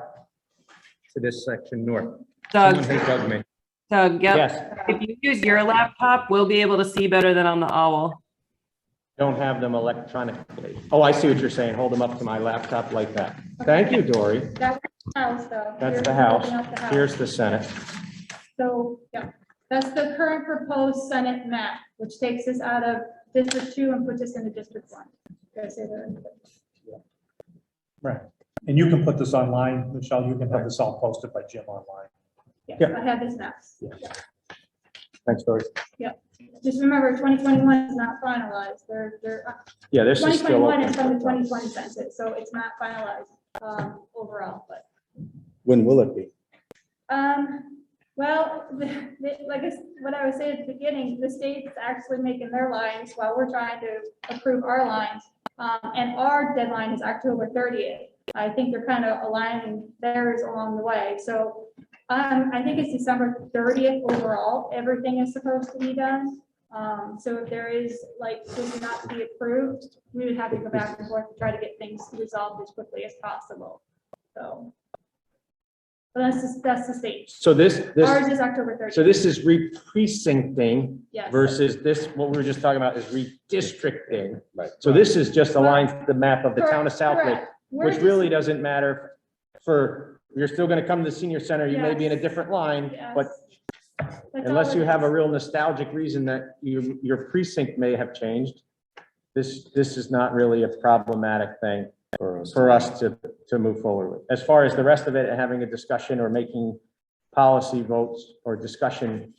to this section north. Doug. Someone, hey, Doug, me. Doug, yep. Yes. If you use your laptop, we'll be able to see better than on the owl. Don't have them electronically. Oh, I see what you're saying. Hold them up to my laptop like that. Thank you, Dory. House, though. That's Here's the house. opening up the house. Here's the Senate. So, yeah, that's the current proposed Senate map, which takes us out of District 2 and puts us into District 1. Did I say that? Right. And you can put this online, Michelle, you can have this all posted by Jim online. Yes, Yeah. I have this map. Thanks, Dory. Just remember, 2021 is not finalized. Yeah, this is still 2021 open. is from the 2020 census, so it's not finalized overall, but. When will it be? Well, what I was saying at the beginning, the state's actually making their lines while we're trying to approve our lines. And our deadline is October 30th. I think they're kind of aligning theirs along the way. So I think it's December 30th overall. Everything is supposed to be done. So if there is this not to be approved, we would have to go back and forth to try to get things resolved as quickly as possible. So. But that's the state. So this, Ours is October 30th. so this is re-precincting Yes. versus this, what we were just talking about is redistricting. Right. So this is just aligns the map of the town of Correct, Southwick, correct. We're which just- really doesn't matter for, you're still gonna come to the senior center, you may be in a Yes. different line, Yes. but That's unless all you it have a is. real nostalgic reason that your precinct may have changed, this is not really a problematic thing for us to move forward with. As far as the rest of it, having a discussion or making policy votes or discussion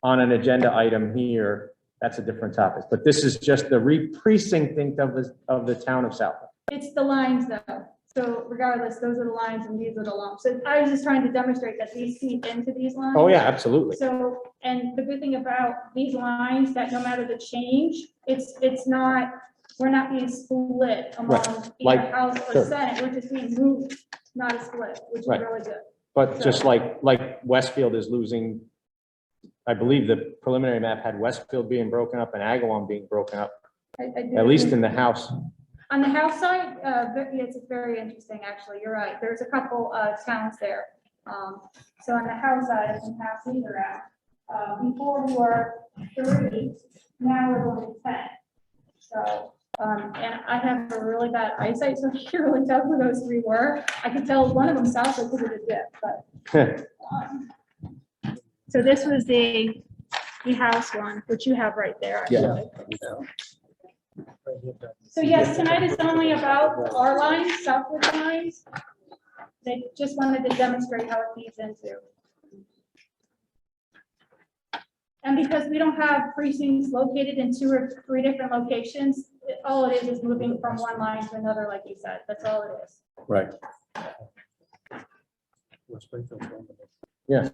on an agenda item here, that's a different topic. But this is just the re-precincting of the town of Southwick. It's the lines though. So regardless, those are the lines and these are the lumps. So I was just trying to demonstrate that these feed into these lines. Oh, yeah, absolutely. So, and the good thing about these lines, that no matter the change, it's not, we're not being split among Right. either Like, House or sure. Senate. We're just being moved, not a split, which is Right. really good. But just like Westfield is losing, I believe the preliminary map had Westfield being broken up and Agawam being broken up, I did- at least in the House. On the House side, it's very interesting, actually. You're right. There's a couple towns there. So on the House side, I can pass these around. Before we were 3, now we're only 10. So, and I have a really bad eyesight, so I can't really tell who those 3 were. I could tell one of them south because of the dip, but. So this was the House one, which you have right there. Yeah. Actually. So yes, tonight is only about our lines, Southwood lines. They just wanted to demonstrate how it feeds into. And because we don't have precincts located in 2 or 3 different locations, all it is moving from one line to another, like you said. That's all it is. Right. Yeah.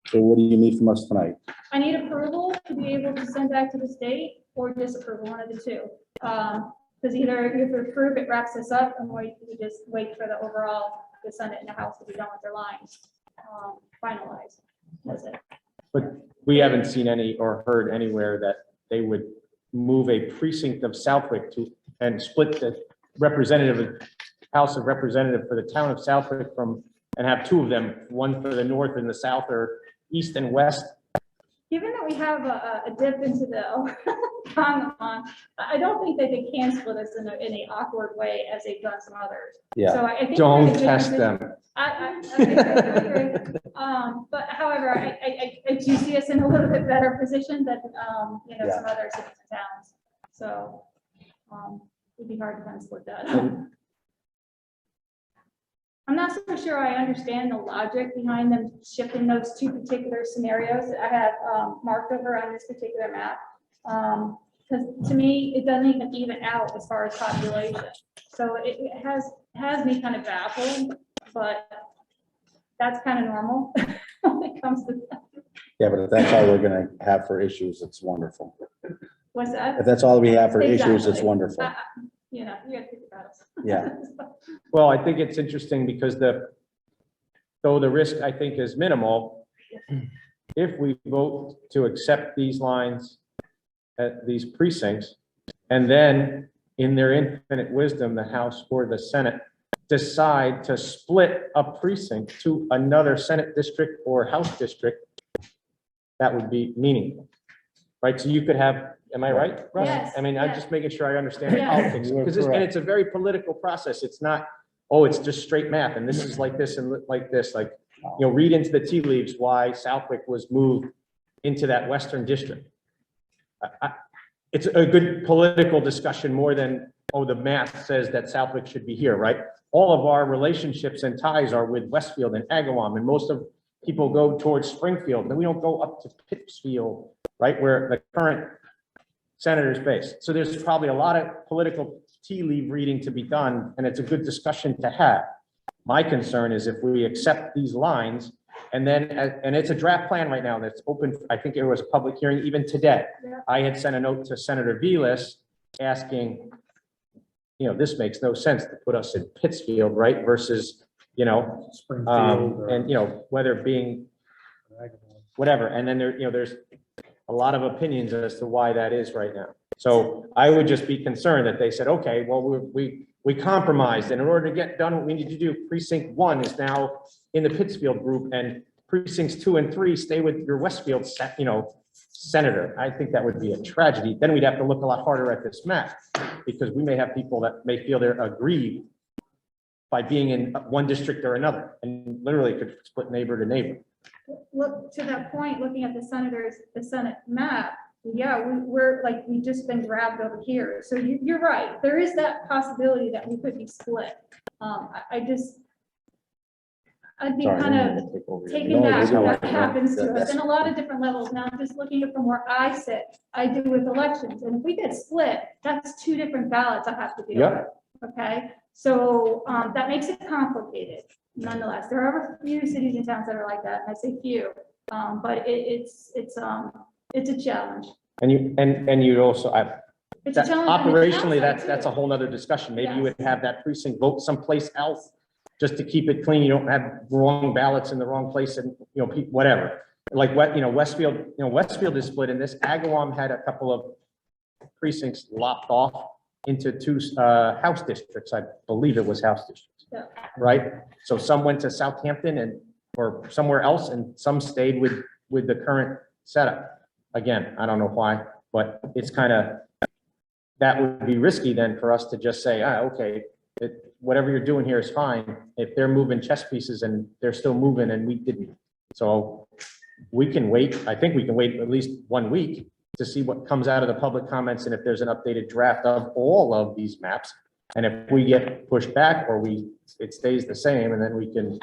So what do you need from us tonight? I need approval to be able to send back to the state or disapproval, one of the 2. Because either if we approve, it wraps us up and we just wait for the overall, the Senate and the House to be done with their lines finalized. That's it. But we haven't seen any or heard anywhere that they would move a precinct of Southwick and split the House of Representative for the town of Southwick and have 2 of them, one for the north and the south or east and west. Given that we have a dip into the Congamon, I don't think that they can split us in a awkward way as they've done some others. Yeah. So I think Don't we're in a good test position. them. I agree. But however, I do see us in a little bit better position than, some other cities and towns. So it'd be hard to kind of split that. I'm not so sure I understand the logic behind them shifting those 2 particular scenarios that I have marked over on this particular map. Because to me, it doesn't even out as far as population. So it has me kind of baffled, but that's kind of normal when it comes to that. Yeah, but if that's all we're gonna have for issues, it's wonderful. What's that? If that's all we have for issues, it's Exactly. wonderful. You gotta think about it. Yeah. Well, I think it's interesting because though the risk I think is minimal, if we vote to accept these lines at these precincts, and then in their infinite wisdom, the House or the Senate decide to split a precinct to another Senate district or House district, that would be meaningful, right? So you could have, am I right, Russ? Yes, I mean, I'm yes. just making sure I understand the Yes. politics, You are because correct. it's a very political process. It's not oh, it's just straight math, and this is like this and like this, like, read into the tea leaves why Southwick was moved into that western district. It's a good political discussion more than, oh, the math says that Southwick should be here, right? All of our relationships and ties are with Westfield and Agawam, and most of people go towards Springfield, and we don't go up to Pittsfield, right, where the current senator is based. So there's probably a lot of political tea leaf reading to be done, and it's a good discussion to have. My concern is if we accept these lines, and then, and it's a draft plan right now that's open, I think there was a public hearing even today. Yeah. I had sent a note to Senator Vilas asking, this makes no sense to put us in Pittsfield, right, versus, and, whether being whatever, and then there's a lot of opinions as to why that is right now. So I would just be concerned that they said, okay, well, we compromised, and in order to get done what we need to do, precinct 1 is now in the Pittsfield group, and precincts 2 and 3 stay with your Westfield, senator. I think that would be a tragedy. Then we'd have to look a lot harder at this map, because we may have people that may feel they're aggrieved by being in one district or another, and literally could split neighbor to neighbor. Look, to that point, looking at the Senate map, yeah, we've just been grabbed over here. So you're right. There is that possibility that we could be split. I'd be Sorry, kind I of didn't mean to take over your- taken No, back. no, That no, happens to us that's- in a lot of different levels. Now, just looking at from where I sit, I do with elections. And if we get split, that's 2 different ballots I have to deal Yep. with. Okay, so that makes it complicated. Nonetheless, there are a few cities and towns that are like that, and I say few, but it's a challenge. And you'd also, It's a that challenge on the operationally, town side, that's a too. whole nother discussion. Maybe you Yes. would have that precinct vote someplace else just to keep it clean. You don't have wrong ballots in the wrong place and, whatever. Like Westfield, Westfield is split in this. Agawam had a couple of precincts lopped off into 2 house districts. I believe it was house districts, Yeah. right? So some went to Southampton or somewhere else, and some stayed with the current setup. Again, I don't know why, but it's kind of, that would be risky then for us to just say, okay, whatever you're doing here is fine. If they're moving chess pieces and they're still moving and we didn't. So we can wait. I think we can wait at least 1 week to see what comes out of the public comments and if there's an updated draft of all of these maps. And if we get pushed back or it stays the same, and then we can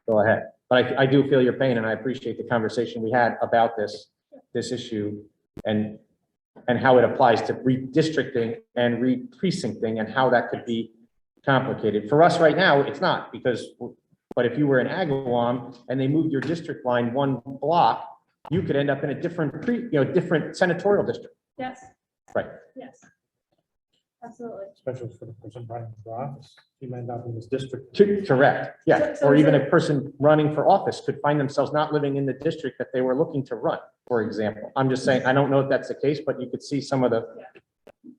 go ahead. But I do feel your pain, and I appreciate the conversation we had about this issue and how it applies to redistricting and re-precincting and how that could be complicated. For us right now, it's not, but if you were in Agawam and they moved your district line 1 block, you could end up in a different different senatorial district. Yes. Right. Yes. Absolutely. Especially for the person running for office. He might not be in this district. Correct, yeah. So Or even is a person running for office could find themselves not living in the district that they were looking to run, for example. I'm just saying, I don't know if that's the case, but you could see some of the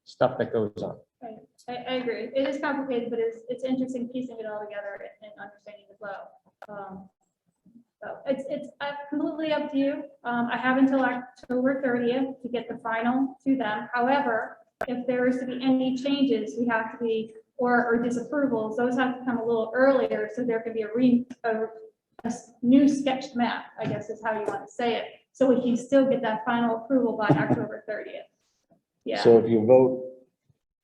stuff that goes on. Right. I agree. It is complicated, but it's interesting piecing it all together and understanding the flow. So it's completely up to you. I have until October 30th to get the final to them. However, if there is to be any changes, we have to be, or disapprovals, those have to come a little earlier, so there could be a new sketched map, I guess is how you want to say it. So we can still get that final approval by October 30th. Yeah. So if you vote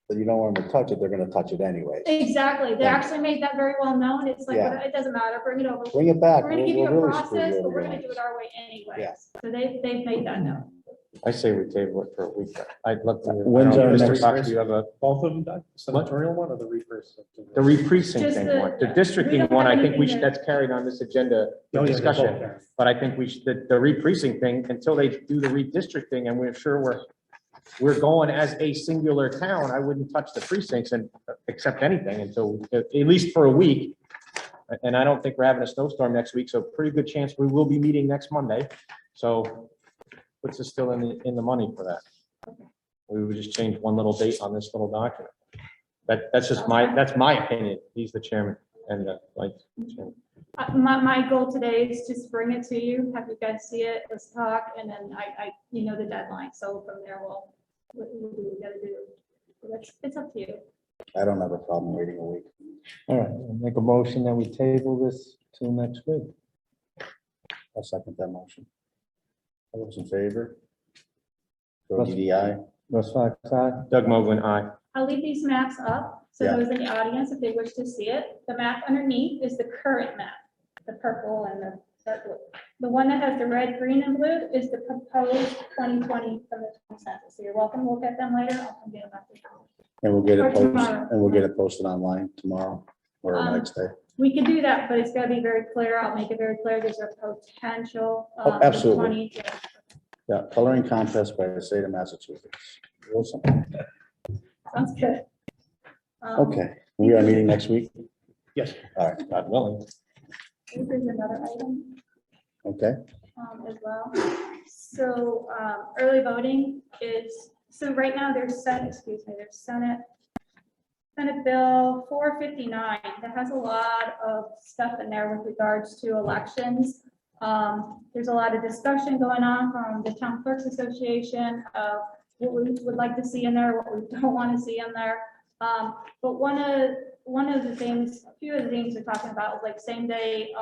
that you don't want them to touch it, they're gonna touch it anyway. Exactly. They actually made that very well known. It's like, Yeah. it doesn't matter, bring it over. Bring it back. We're gonna give We'll you a really screw process, you but over we're gonna on do this. it our way anyway. Yeah. So they've made that known. I say we table it for a week. I'd love to. When's our Mr. next- Fox, do you have Both of them, done? Senatorial one or the reverse? the re-precincting Just one? The we districting don't one, have I think anything that's carried on this agenda Oh, yeah, they're discussion. both there. But I think the re-precincting, until they do the redistricting and we're sure we're going as a singular town, I wouldn't touch the precincts and accept anything until, at least for a week. And I don't think we're having a snowstorm next week, so pretty good chance we will be meeting next Monday. So puts us still in the money for that. We would just change one little date on this little document. That's my opinion. He's the chairman and vice chairman. My goal today is just to bring it to you, have you guys see it, let's talk, and then the deadline. So from there, we'll do what we gotta do. It's up to you. I don't have a problem waiting a week. All right, I'll make a motion that we table this till next week. I'll second that motion. All those in favor? Joe Russ- DDI. Russ Fox, aye. Doug Mogul, aye. I'll leave these maps up, so Yeah. those in the audience, if they wish to see it, the map underneath is the current map, the purple and the dark blue. The one that has the red, green, and blue is the proposed 2020 from the census. So you're welcome to look at them later. I'll come get them after. And we'll get Or it posted, tomorrow. and we'll get it posted online tomorrow or the next day. We can do that, but it's gotta be very clear. I'll make it very clear. There's a potential. Oh, absolutely. 20 Yeah, coloring contest by the state of Massachusetts. Real simple. Sounds good. Okay, we are meeting next week? Yes. All right, God willing. This is another item. Okay, As well. So early voting is, so right now there's Senate Bill 459 that has a lot of stuff in there with regards to elections. There's a lot of discussion going on from the Town Clerks Association of what we would like to see in there, what we don't want to see in there. But one of the things, a few of the things we're talking about is like same day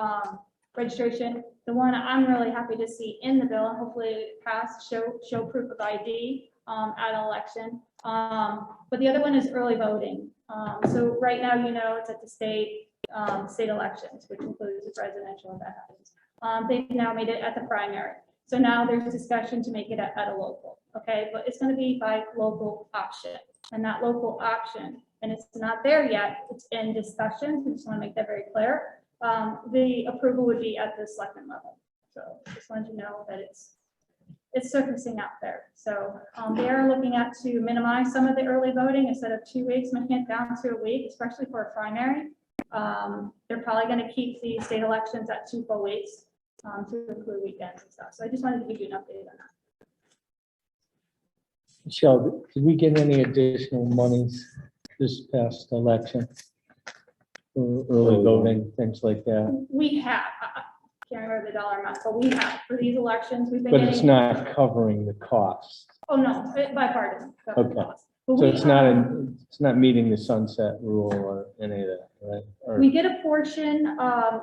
registration. The one I'm really happy to see in the bill, and hopefully pass, show proof of ID at an election. But the other one is early voting. So right now, you know, it's at the state elections, which includes the presidential if that happens. They've now made it at the primary. So now there's discussion to make it at a local, okay? But it's gonna be by local option, and that local option, and it's not there yet, it's in discussion, I just wanna make that very clear. The approval would be at the selectman level. So just wanted to know that it's surfacing out there. So they are looking at to minimize some of the early voting instead of 2 weeks, making it down to a week, especially for a primary. They're probably gonna keep the state elections at 2 full weeks. To include weekends and stuff. So I just wanted to give you an update on that. Michelle, did we get any additional monies this past election? For early voting, things like that, We have, I can't remember the dollar amount, but we have for these elections, we've been but getting. it's not covering the cost. Oh, no, bipartisan. Okay. But So we it's not meeting the sunset rule or any of that, right? Or- We get a portion,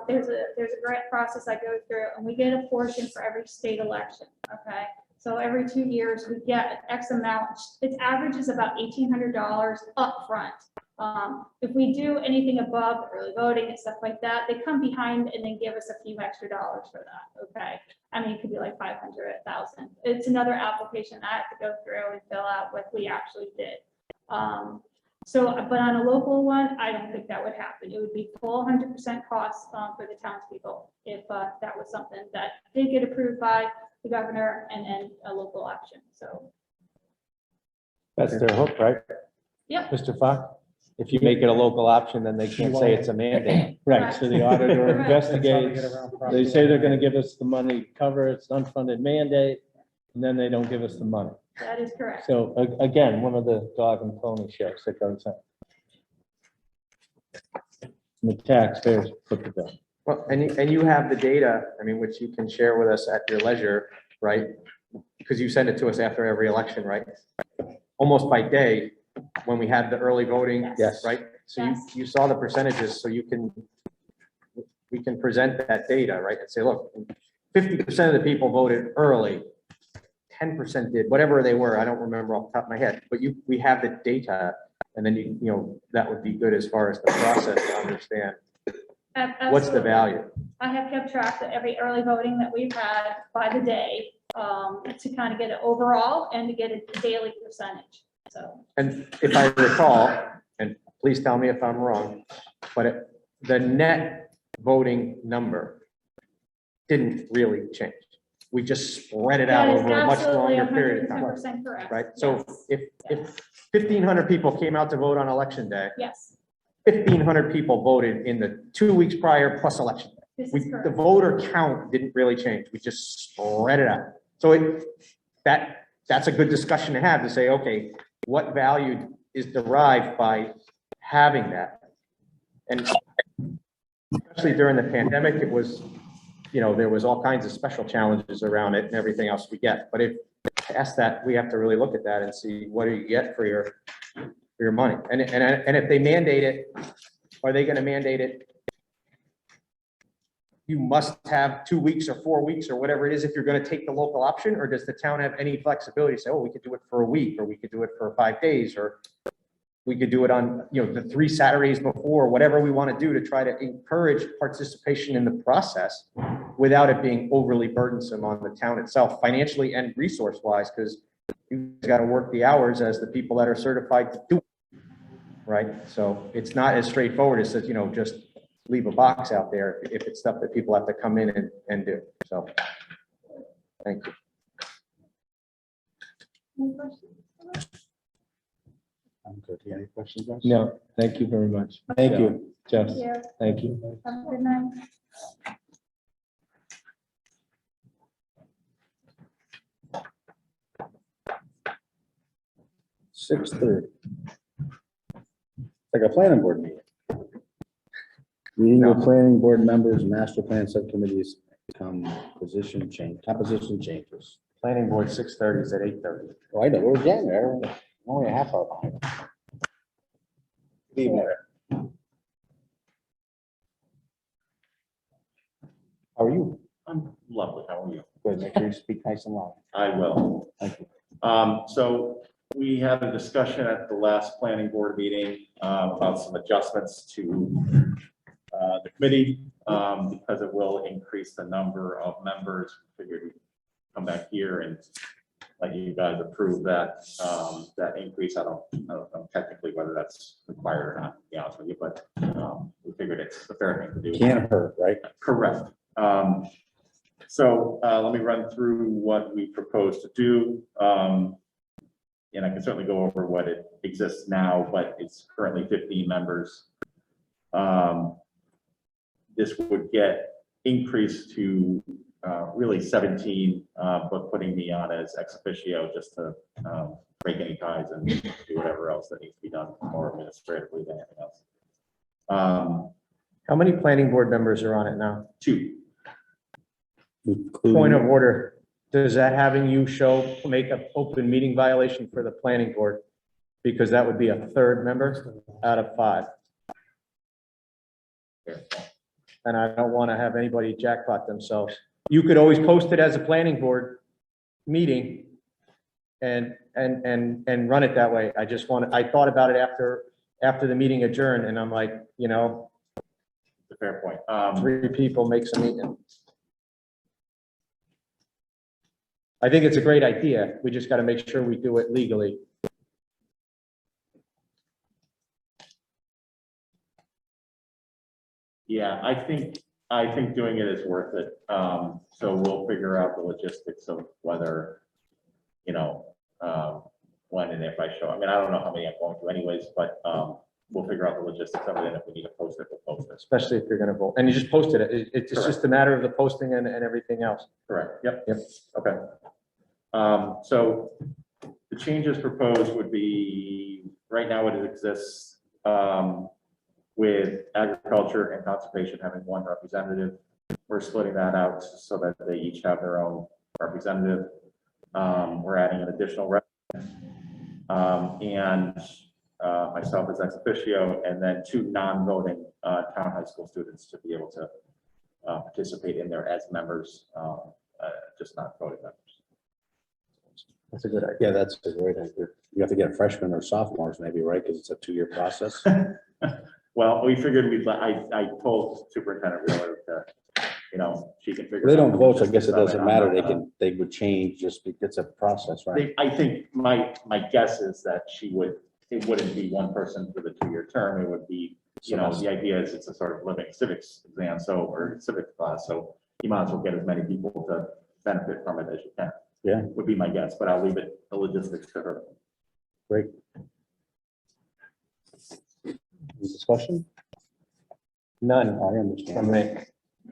there's a grant process I go through, and we get a portion for every state election, okay? So every 2 years, we get X amount, its average is about $1,800 upfront. If we do anything above early voting and stuff like that, they come behind and then give us a few extra dollars for that, okay? I mean, it could be like 500, 1,000. It's another application I have to go through and fill out what we actually did. So, but on a local one, I don't think that would happen. It would be full 100% cost for the townspeople if that was something that did get approved by the governor and then a local option. So, That's their hook, right? yep. Mr. Fox? If you make it a local option, then they can't say it's a mandate. Right, so the auditor Correct. investigates, That's how they get around they say they're gonna give us the money to cover its unfunded mandate, and then they don't give us the money. That is correct. So again, one of the dog and pony shows that goes on. And the taxpayers put the bill. Well, and you have the data, I mean, which you can share with us at your leisure, right? Because you send it to us after every election, right? Almost by day, when we had the early voting, Yes. right? So Yes. you saw the percentages, so we can present that data, right? And say, look, 50% of the people voted early, 10% did, whatever they were, I don't remember off the top of my head, but we have the data, and then you know, that would be good as far as the process to understand what's the Absolutely. value. I have kept track of every early voting that we've had by the day to kind of get it overall and to get a daily percentage. So And if I recall, and please tell me if I'm wrong, but the net voting number didn't really change. We just spread it out that is over a much absolutely longer period of time, 110% correct. right? So Yes. if 1,500 people came out to vote on election day, Yes, 1,500 people voted in the 2 weeks prior plus election day. this is The correct. voter count didn't really change. We just spread it out. So that's a good discussion to have, to say, okay, what value is derived by having that? And especially during the pandemic, it was, you know, there was all kinds of special challenges around it and everything else we get. But if past that, we have to really look at that and see what do you get for your for your money. And if they mandate it, are they gonna mandate it? You must have 2 weeks or 4 weeks or whatever it is if you're gonna take the local option, or does the town have any flexibility to say, oh, we could do it for a week, or we could do it for 5 days, or we could do it on, the 3 Saturdays before, whatever we want to do to try to encourage participation in the process without it being overly burdensome on the town itself, financially and resource wise, because you got to work the hours as the people that are certified to do it, right? So it's not as straightforward as, just leave a box out there if it's stuff that people have to come in and do. So, thank you. Any questions? I'm good. You got any questions, guys? No, thank you very much. Thank you. Jeff, Thank you. thank you. Have a good night. (6:30). Like a planning board meeting. Meeting of planning board members, master plan subcommittees, composition changes. Planning board 6:30 is at 8:30. Oh, I know, we're getting there. Only a half hour behind. Good evening. How are you? I'm lovely. How are you? Good. Make sure you speak nice and loud. I will. Thank you. So we had a discussion at the last planning board meeting about some adjustments to the committee because it will increase the number of members. Figured we'd come back here and let you guys approve that that increase. I don't know technically whether that's required or not, to be honest with you, but we figured it's the fair thing to do. Can't hurt, right? Correct. So let me run through what we propose to do. And I can certainly go over what it exists now, but it's currently 15 members. This would get increased to really 17, but putting me on as ex officio just to break any ties and do whatever else that needs to be done more administratively than anything else. How many planning board members are on it now? 2. Point of order, does that having you make an open meeting violation for the planning board? Because that would be a 3rd member out of 5. And I don't want to have anybody jackpot themselves. You could always post it as a planning board meeting and run it that way. I thought about it after the meeting adjourned, and I'm like, It's a fair point. 3 people makes a meeting. I think it's a great idea. We just got to make sure we do it legally. Yeah, I think doing it is worth it. So we'll figure out the logistics of whether, when and if I show. I mean, I don't know how many I'm going to anyways, but we'll figure out the logistics of it. And if we need to post it, we'll post it. Especially if you're going to vote. And you just posted it. It's just a matter of the posting and everything else. Correct. Yep. Okay. So the changes proposed would be, right now it exists with agriculture and conservation having 1 representative. We're splitting that out so that they each have their own representative. We're adding an additional rep. And myself as ex officio, and then 2 non-voting town high school students to be able to participate in there as members, just not voting members. That's a good idea. Yeah, that's a great idea. You have to get freshmen or sophomores maybe, right? Because it's a 2-year process. Well, we figured I told Superintendent Wheeler to, she can figure. If they don't out vote, so I guess it stuff, doesn't and matter. I'm not They would change just because it's a process, right? I think my guess is that it wouldn't be 1 person for the 2-year term. It would be, the idea is it's a sort of living civics exam, or civics class. So you might as well get as many people to benefit from it as you can. Yeah. Would be my guess, but I'll leave the logistics to her. Great. Any discussion? None. I understand. From me.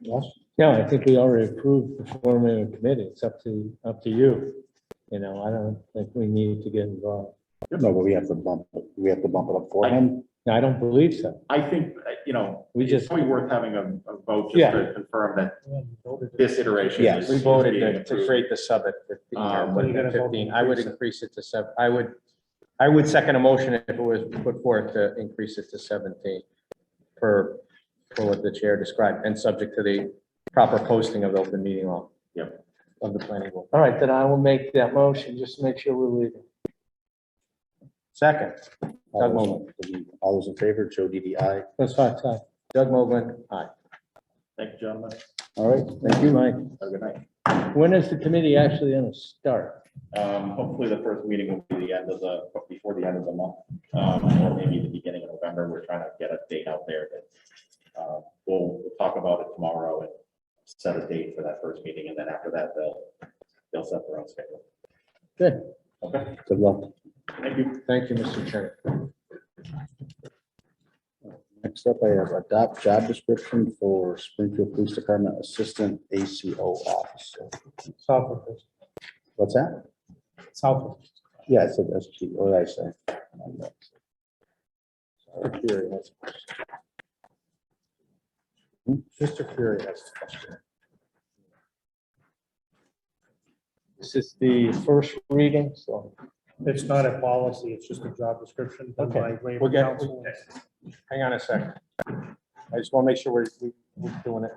Yes? No, I think we already approved the forming of a committee. It's up to you. I don't think we need to get involved. No, but we have to bump it up for him. No, I don't believe so. I think, it's probably worth having a vote Yeah. just to confirm that this iteration. Yes. We is voted being to approved. create the sub at 15. or put it at 15. I would increase it to 7. I I would second a motion if it was put forth to increase it to 17 for what the chair described and subject to the proper posting of the open meeting law. Yep. Of the planning board. All right, then I will make that motion, just to make sure we're leaving. Second, Doug All Mogul. all those in favor, Joe DDI. That's fine, aye. Doug Mogul, aye. Thank you, gentlemen. All right, thank you. Mike, Have a good night. when is the committee actually gonna start? Hopefully the first meeting will be before the end of the month, or maybe the beginning of November. We're trying to get a date out there, but we'll talk about it tomorrow and set a date for that first meeting, and then after that, they'll set their own schedule. Good. Okay, Good luck. Thank you. Thank you, Mr. Chairman. Next up, I have adopt job description for Springfield Police Department Assistant ACO Officer. Southwick. What's that? Southwick. Yeah, I said SG, what did I say? Mr. Fury has a question. This is the first reading, so. It's not a policy, it's just a job description. done Okay. by Labor We'll get, Council. hang on a second. I just want to make sure we're doing it.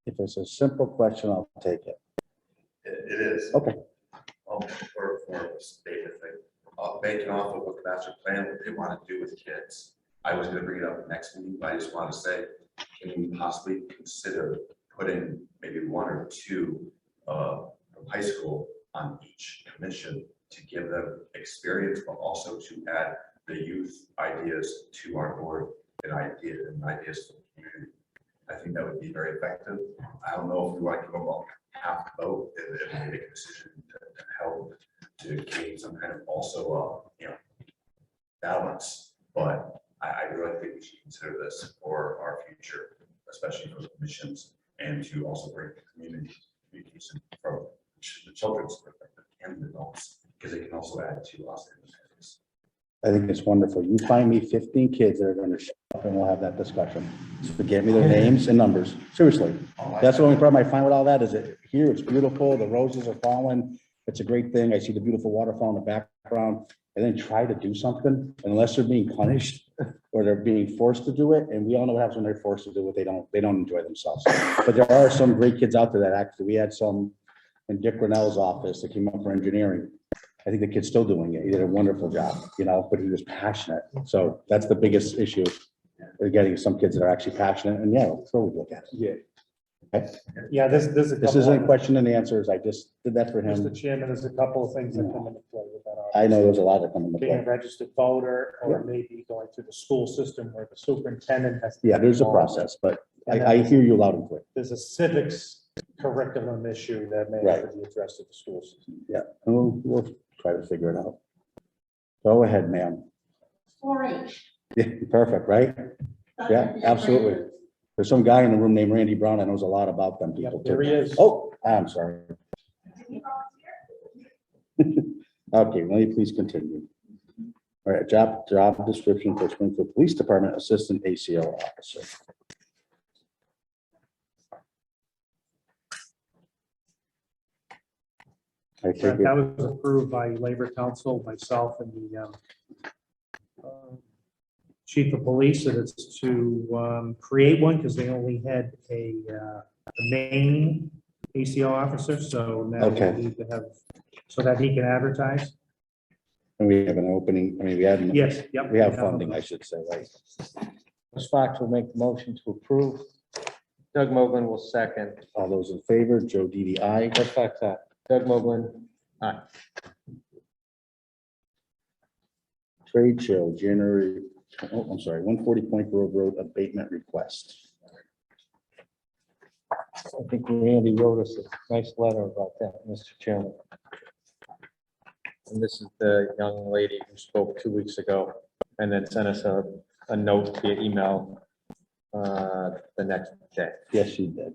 If it's a simple question, I'll take it. It is. Okay. For the statement thing, banking off of what the master plan, what they want to do with kids. I was gonna bring it up next meeting, but I just want to say, can we possibly consider putting maybe one or two from high school on each commission to give them experience, but also to add the youth ideas to our board and ideas for the community. I think that would be very effective. I don't know if we want to give them all half vote and make a decision to help to gain some kind of also, balance. But I really think we should consider this for our future, especially for the commissions, and to also bring the community communication from the children's perspective and the adults, because it can also add to us. I think it's wonderful. You find me 15 kids that are going to show up and we'll have that discussion. So get me their names and numbers. Seriously. That's the only problem I find with all that is that here it's beautiful. The roses are falling. It's a great thing. I see the beautiful waterfall in the background and then try to do something unless they're being punished or they're being forced to do it. And we all know what happens when they're forced to do it. They don't enjoy themselves. But there are some great kids out there that actually, we had some in Dick Grinnell's office that came up for engineering. I think the kid's still doing it. He did a wonderful job, but he was passionate. So that's the biggest issue. We're getting some kids that are actually passionate and that's where we look at it. Yeah. Okay. Yeah, this This isn't question and answers. I just did that for him. Mr. Chairman, there's a couple of things that come into play with that. I know there's a lot that come into Being a play. registered voter or maybe going through the school system where the superintendent has. to Yeah, there's a involve. process, but I hear you loud and clear. There's a civics curriculum issue that may have to be addressed at the school system. Yeah, and we'll try to figure it out. Go ahead, ma'am. 4-H. Yeah, perfect, right? Yeah, absolutely. There's some guy in the room named Randy Brown that knows a lot about them people. There he too. is. Oh, I'm sorry. Okay, let me please continue. All right, job description for Springfield Police Department Assistant ACO Officer. I take it, That was approved by Labor Council, myself and the chief of police, and it's to create one because they only had a main ACO officer, so now Okay. we need to have, so that he can advertise. and we have an opening, I mean, we have. Yes, yep. We have funding, I should say, right? Ms. Fox will make the motion to approve. Doug Mogul will second. All those in favor, Joe DDI. Ms. Fox, aye. Doug Mogul, aye. Trade show, January, I'm sorry, 140 Point Grove Road abatement request. I think Randy wrote us a nice letter about that, Mr. Chairman. And this is the young lady who spoke 2 weeks ago and then sent us a note via email the next day. Yes, she did.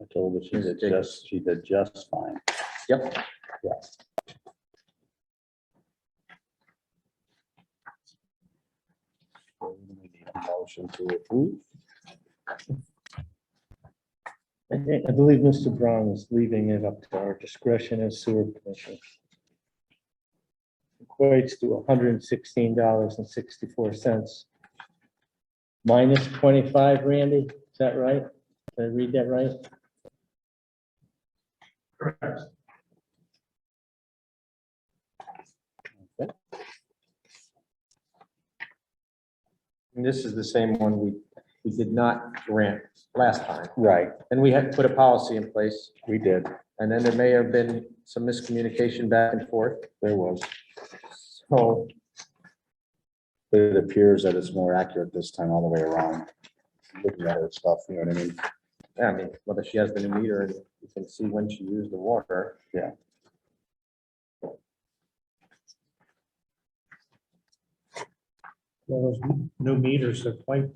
I told her she did just fine. Yep. Yeah. So we need a motion to approve. I believe Mr. Brown is leaving it up to our discretion as sewer commissioner. equates to $116.64. Minus 25, Randy, is that right? Did I read that right? Correct. And this is the same one we did not grant last time. Right, And we had put a policy in place, we did. and then there may have been some miscommunication back and forth. There was. So But it appears that it's more accurate this time all the way around. Looking at her stuff, you know what I mean? yeah, I mean, whether she has the new meter and you can see when she used the water. Yeah. Well, those new meters are quite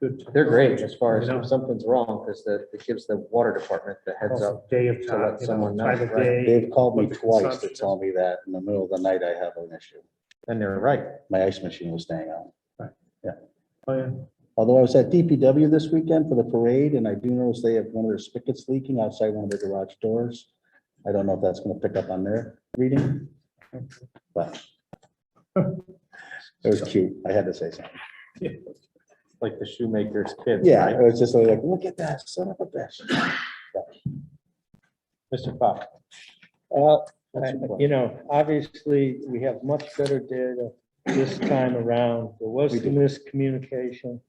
good. They're great as far as You know. if something's wrong, because it gives the water department the heads Also, up. day of to time, let someone know, time of right. day. They've called me what the twice to consumption tell me that in the middle of the night I have an issue. And they're right. My ice machine was staying on. Oh, yeah. Although I was at DPW this weekend for the parade, and I do notice they have one of their spigots leaking outside one of their garage doors. I don't know if that's gonna pick up on their reading, but it was cute. I had to say something. Like the shoemaker's kids. Yeah, right? it was just like, look at that, son of a bitch. Mr. Fox. You know, obviously, we have much better data this time around. There was We some do. miscommunication.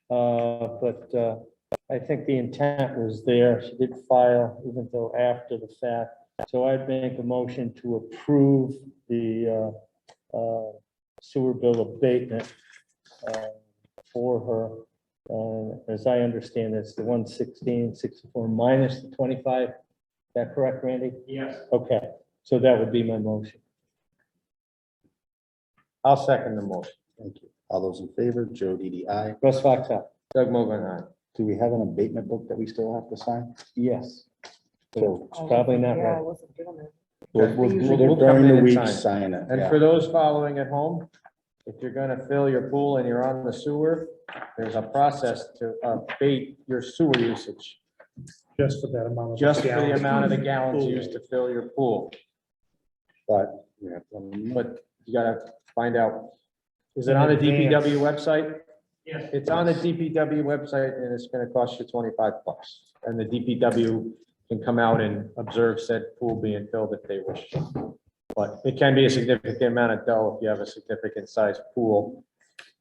But I think the intent was there. She did file even though after the fact. So I'd make a motion to approve the sewer bill abatement for her. As I understand, it's the 116.64 minus the 25. Is that correct, Randy? Yes. Okay, so that would be my motion. I'll second the motion. Thank you. All those in favor, Joe DDI. Russ Fox, aye. Doug Mogul, aye. Do we have an abatement book that we still have to sign? Yes. So It's probably not right. we'll come during in the and week, sign it. sign it. And yeah. for those following at home, if you're gonna fill your pool and you're on the sewer, there's a process to abate your sewer usage. Just for that amount of. Just for the gallons. amount of the gallons Pool. used to fill your pool. But, yeah, But you gotta find out, is it on the DPW website? Yes. It's on the DPW website and it's gonna cost you $25. And the DPW can come out and observe said pool being filled if they wish. But it can be a significant amount of dough if you have a significant sized pool,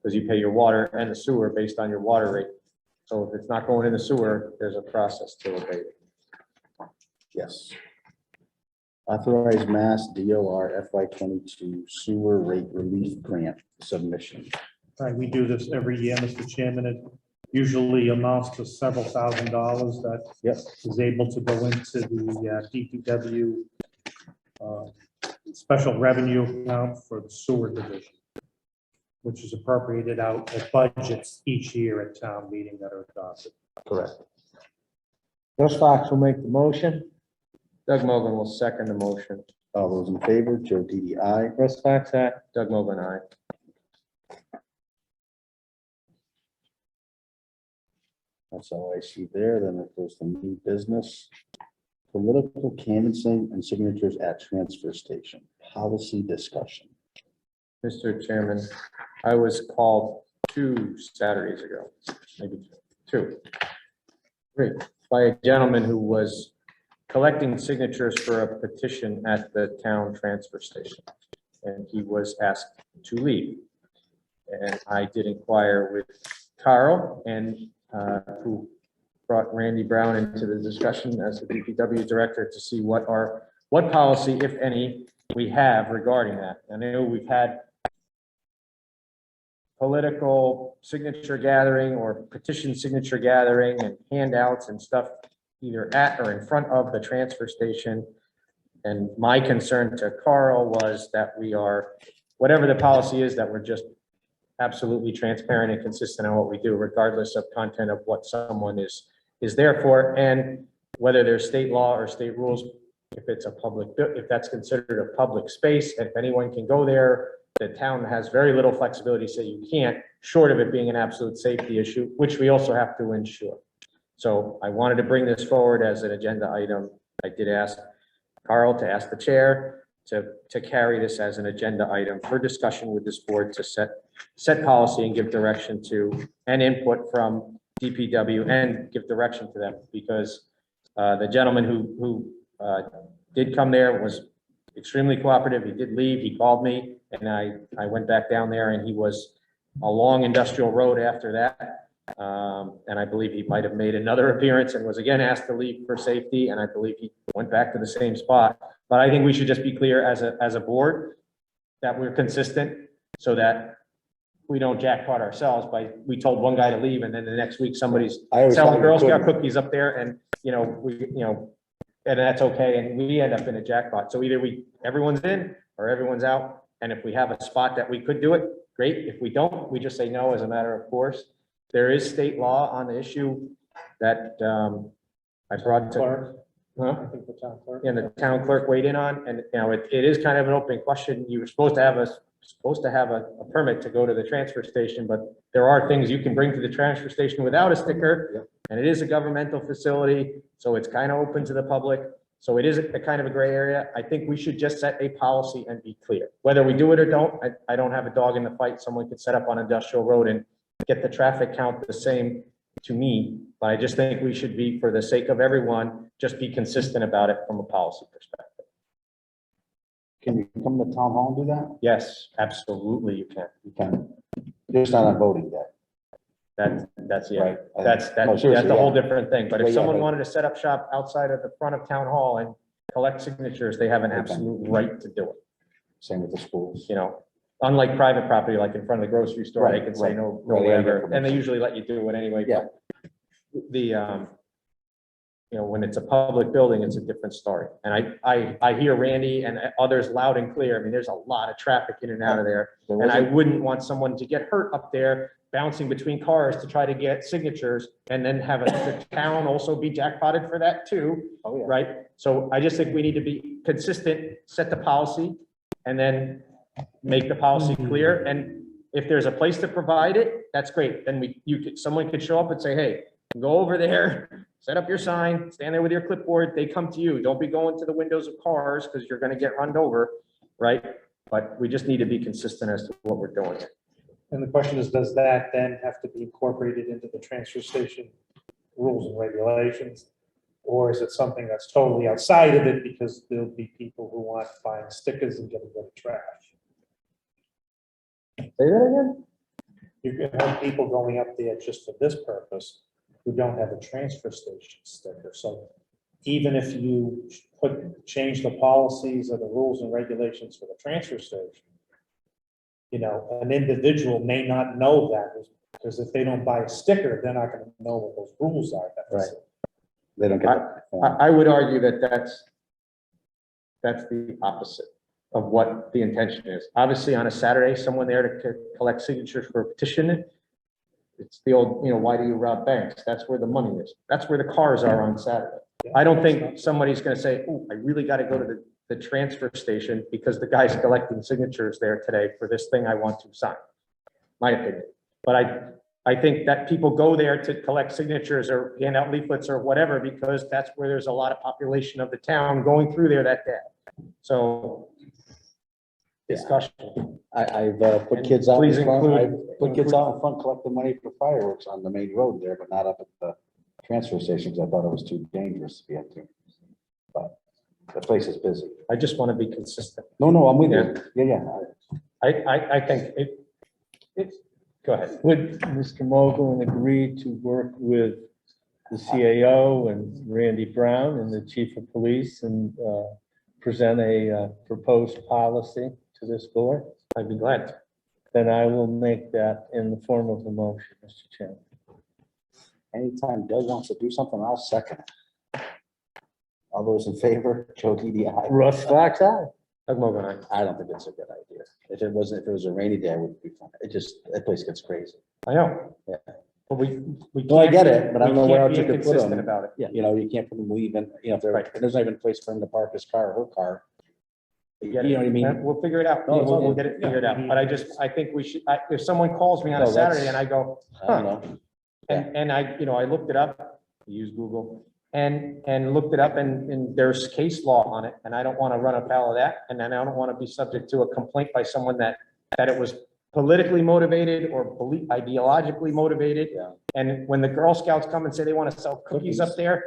because you pay your water and the sewer based on your water rate. So if it's not going in the sewer, there's a process to abate it. yes. Authorized Mass DOR FY 22 sewer rate relief grant submission. Right, we do this every year, Mr. Chairman. It usually amounts to several $1,000s that is able to go into the DPW special revenue account for the sewer division, which is appropriated out at budgets each year at town meeting that are adopted. Correct. Russ Fox will make the motion. Doug Mogul will second the motion. All those in favor, Joe DDI. Russ Fox, aye. Doug Mogul, aye. That's all I see there. Then it goes to new business. Political canvassing and signatures at transfer station. Policy discussion. Mr. Chairman, I was called 2 Saturdays ago, maybe 2, 3, by a gentleman who was collecting signatures for a petition at the town transfer station. And he was asked to leave. And I did inquire with Carl and who brought Randy Brown into the discussion as the DPW director to see what policy, if any, we have regarding that. I know we've had political signature gathering or petition signature gathering and handouts and stuff either at or in front of the transfer station. And my concern to Carl was that we are, whatever the policy is, that we're just absolutely transparent and consistent on what we do, regardless of content of what someone is there for, and whether there's state law or state rules, if it's a public, if that's considered a public space, if anyone can go there, the town has very little flexibility to say you can't, short of it being an absolute safety issue, which we also have to ensure. So I wanted to bring this forward as an agenda item. I did ask Carl to ask the chair to carry this as an agenda item for discussion with this board to set policy and give direction to, and input from DPW and give direction to them, because the gentleman who did come there was extremely cooperative. He did leave, he called me, and I went back down there, and he was along Industrial Road after that. And I believe he might have made another appearance and was again asked to leave for safety, and I believe he went back to the same spot. But I think we should just be clear as a board that we're consistent, so that we don't jackpot ourselves by, we told one guy to leave, and then the next week somebody's selling Girl Scout cookies up there, and, and that's okay, and we end up in a jackpot. So either everyone's in or everyone's out, and if we have a spot that we could do it, great. If we don't, we just say no as a matter of course. There is state law on the issue that I brought to. Huh? I think the town clerk. And the town clerk weighed in on, and, it is kind of an open question. You were supposed to have a permit to go to the transfer station, but there are things you can bring to the transfer station without a sticker. And it is a governmental facility, so it's kind of open to the public. So it is a kind of a gray area. I think we should just set a policy and be clear. Whether we do it or don't, I don't have a dog in the fight. Someone could set up on Industrial Road and get the traffic count the same to me, but I just think we should be, for the sake of everyone, just be consistent about it from a policy perspective. Can you come to town hall and do that? Yes, absolutely, you can. You can. Just not on voting day. That's Right. that's No, seriously, a whole yeah. different thing. But Well, if yeah, someone but- wanted to set up shop outside of the front of town hall and collect signatures, they have an absolute right to do it. Same with the schools. Unlike private property, like in front of the grocery store, they Right, can say right. no, Right, they whatever, get and they usually let you do it anyway. Yeah. But the, when it's a public building, it's a different story. And I hear Randy and others loud and clear. I mean, there's a lot of traffic in and out of there. And I wouldn't want someone to get hurt up there bouncing between cars to try to get signatures, and then have the town also be jackpotted for that too. Oh, yeah. Right? So I just think we need to be consistent, set the policy, and then make the policy clear. And if there's a place to provide it, that's great. Then someone could show up and say, hey, go over there, set up your sign, stand there with your clipboard. They come to you. Don't be going to the windows of cars, because you're going to get run over, right? But we just need to be consistent as to what we're doing. And the question is, does that then have to be incorporated into the transfer station rules and regulations? Or is it something that's totally outside of it, because there'll be people who want to find stickers and get rid of trash? Say that again? You can have people going up there just for this purpose who don't have a transfer station sticker. So even if you change the policies or the rules and regulations for the transfer station, an individual may not know that, because if they don't buy a sticker, they're not going to know what those rules are. Right. They don't get it. I would argue that that's the opposite of what the intention is. Obviously, on a Saturday, someone there to collect signatures for a petition, it's the old, why do you rob banks? That's where the money is. That's where the cars are on Saturday. I don't think somebody's going to say, oh, I really got to go to the transfer station because the guy's collecting signatures there today for this thing I want to sign. My opinion. But I think that people go there to collect signatures or hand out leaflets or whatever, because that's where there's a lot of population of the town going through there that day. So discussion. I've put kids out Please in front, include- I've put kids out in front collecting money for fireworks on the main road there, but not up at the transfer stations. I thought it was too dangerous to be up to. But the place is busy. I just want to be consistent. No, I'm with you. Yeah. I think go ahead. Would Mr. Mogul agree to work with the CAO and Randy Brown and the chief of police and present a proposed policy to this board? I'd be glad to. Then I will make that in the form of a motion, Mr. Chairman. Anytime Doug wants to do something, I'll second it. All those in favor, Joe DDI. Russ Fox, aye. Doug Mogul, aye. I don't think it's a good idea. If it was a rainy day, I would be fine. That place gets crazy. I know. Yeah. But we No, I get it, but I don't know where else you could could put consistent them. about it. Yeah, you can't put them leaving, if they're, Right. there's not even a place for him to park his car or her car. You Get know it. what I mean? We'll figure it out. No, it's all We'll good. get it figured out. But I think we should, if someone calls me on No, a Saturday that's- and I go, I don't know. and I looked it up, use Google, and looked it up and there's case law on it, and I don't want to run afoul of that, and then I don't want to be subject to a complaint by someone that it was politically motivated or ideologically motivated. Yeah. And when the Girl Scouts come and say they want to sell cookies up there,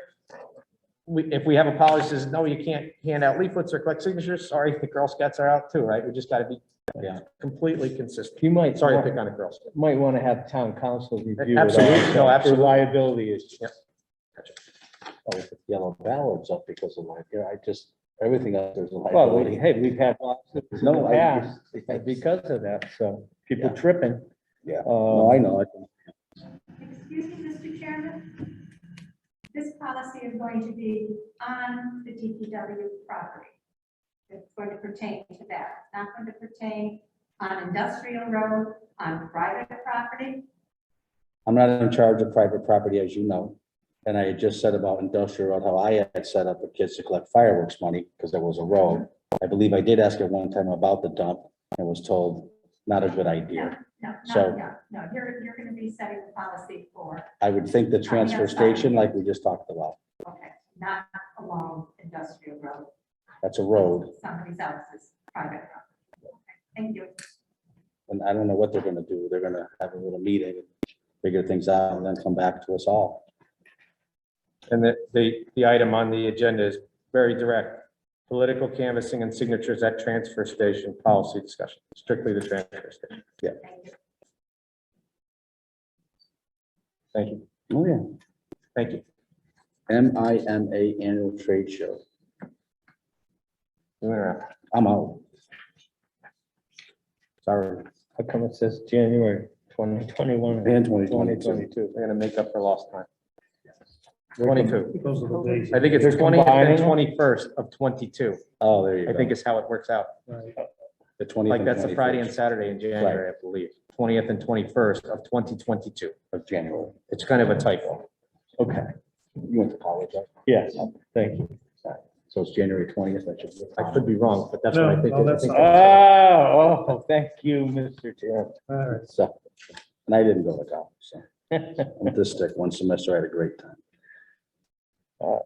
if we have a policy that says, no, you can't hand out leaflets or collect signatures, sorry, the Girl Scouts are out too, right? We just got to be completely consistent. You might. Sorry to pick on a Girl Scout. Might want to have town council review it Absolutely. also No, for absolutely. liability issues. Yep. Oh, if the yellow ballards up because of like, everything else is a Well, liability. hey, we've had lawsuits in No, the past because of that, so people Yeah. tripping. Yeah, no, I know. Excuse me, Mr. Chairman. This policy is going to be on the DPW property. It's going to pertain to that. It's not going to pertain on industrial road, on private property. I'm not in charge of private property, as you know. And I had just said about industrial road, how I had set up for kids to collect fireworks money because there was a road. I believe I did ask at one time about the dump and was told not a good idea. No, So- no, you're going to be setting the policy for, I would think the transfer station, like we just talked about, okay, not along industrial road, that's a road. somebody else's private property. Okay, thank you. And I don't know what they're gonna do. They're gonna have a little meeting, figure things out, and then come back to us all. And the item on the agenda is very direct. Political canvassing and signatures at transfer station, policy discussion, strictly the transfer station. Yeah. Thank you. Oh, yeah. Thank you. MIMA Annual Trade Show. I'm out. Sorry. How come it says January 2021? And 2022. 2022. They're gonna make up for lost time. 22. Those are the days. I think it's They're 20th combining and them? 21st of 22. Oh, there you go. I think is how it works out. Right. The 20th. Like and that's a Friday and 21st Saturday in January, I believe. 20th and 21st of 2022. Of January. It's kind of a typo. Okay, You went to college, right? yes, thank you. So it's January 20th, that should be. I could be wrong, but that's what I No, think. no, I that's think Oh, thank you, Mr. Chair. All right. So, and I didn't go to college, so I'm this thick. One semester I had a great time.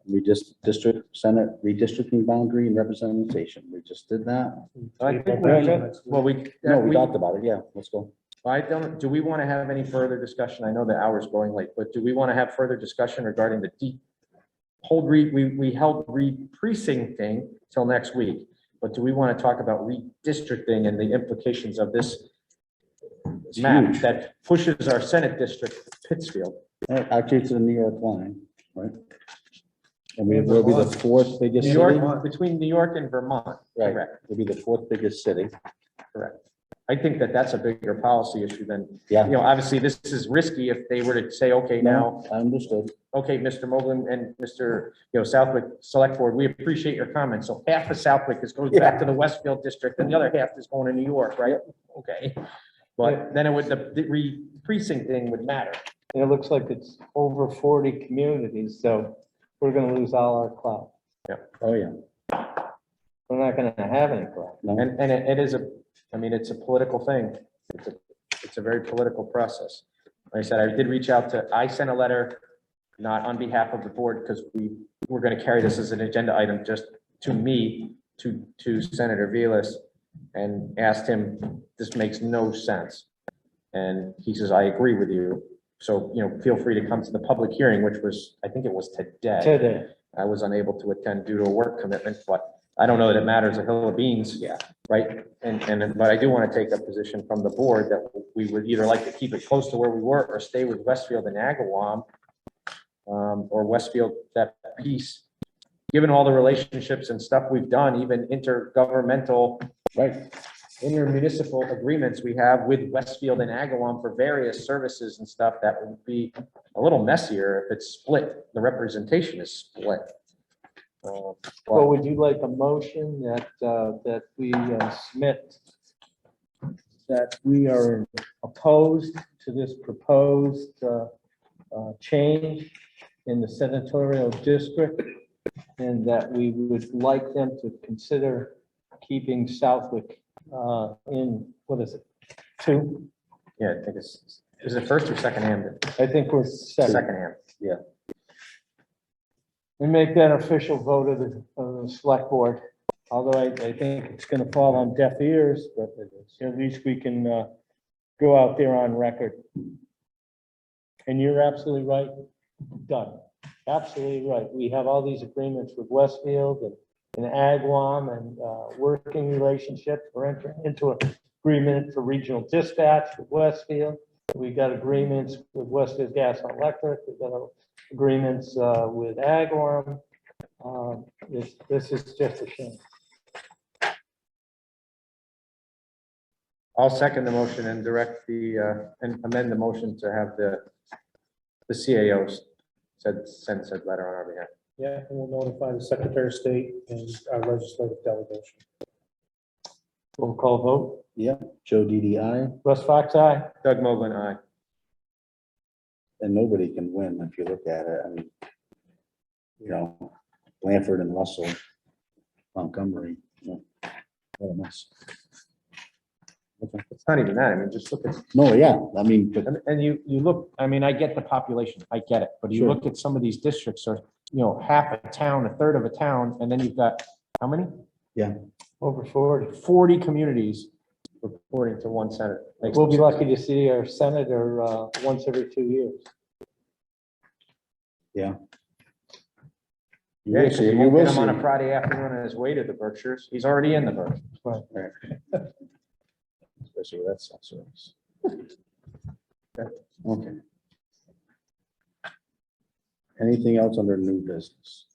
We just district senate redistricting boundary and representation. We just did that. I think well, we. No, we talked about it. Yeah, let's go. Do we want to have any further discussion? I know the hour's going late, but do we want to have further discussion regarding the we held re-precincting till next week, but do we want to talk about redistricting and the implications of this map huge. that pushes our Senate district to Pittsfield? Actually, to the New York line, right? And we will be the fourth biggest New city. York, between New York and Vermont, Right, correct, we'll be the fourth biggest city. correct. I think that that's a bigger policy issue than, you know, obviously this is risky if they were to say, okay, now, No, I understood. okay, Mr. Mogul and Mr. Southwick Select Board, we appreciate your comments. So half of Southwick is goes back to the Westfield district and the other half is going to New York, right? Okay. But then it would, the re-precinct thing would matter. And it looks like it's over 40 communities, so we're gonna lose all our clout. Oh, yeah. We're not gonna have any clout. No. And it is it's a political thing. It's a very political process. Like I said, I did reach out I sent a letter, not on behalf of the board, because we were going to carry this as an agenda item just to me, to Senator Vilas, and asked him, this makes no sense. And he says, I agree with you. So, feel free to come to the public hearing, which was, I think it was today. I was unable to attend due to a work commitment, but I don't know that it matters a hill of beans. Yeah. Right? But I do want to take a position from the board that we would either like to keep it close to where we were or stay with Westfield and Agawam. Or Westfield, that piece, given all the relationships and stuff we've done, even intergovernmental, Right. intermunicipal agreements we have with Westfield and Agawam for various services and stuff, that would be a little messier if it's split, the representation is split. Well, would you like a motion that we submit that we are opposed to this proposed change in the senatorial district, and that we would like them to consider keeping Southwick in, what is it, 2? Yeah, I think is it first or second hand? I think we're second. Second hand. Yeah. And make that official vote of the select board. Although I think it's gonna fall on deaf ears, but at least we can, go out there on record. And you're absolutely right, Doug, absolutely right. We have all these agreements with Westfield and Agawam and, working relationships. We're entering into an agreement for regional dispatch with Westfield. We got agreements with Westfield Gas and Electric. We've got agreements with Agawam. This is just a shame. I'll second the motion and direct the, and amend the motion to have the CAOs send said letter on our behalf. Yeah, and we'll notify the Secretary of State and our legislative delegation. Roll call vote. Yeah, Joe DDI. Russ Fox, aye. Doug Mogul, aye. And nobody can win if you look at it. I mean, you know, Blanford and Russell, Montgomery, you know, what a mess. Okay. It's not even that. I mean, just look at, No, yeah, I mean, but and you look, I mean, I get the population, I get it, but you Sure. look at some of these districts are, you know, half a town, a third of a town, and then you've got, how many? yeah, Over 40. 40 communities reporting to one senator. Makes We'll no be sense. lucky to see our senator once every 2 years. yeah. You Yeah, will 'cause see, you you won't will get him on a see. Friday afternoon on his way to the Berkshires. He's already in the Berkshires. Right. Especially with that stuff, so. Okay. Anything else under new business?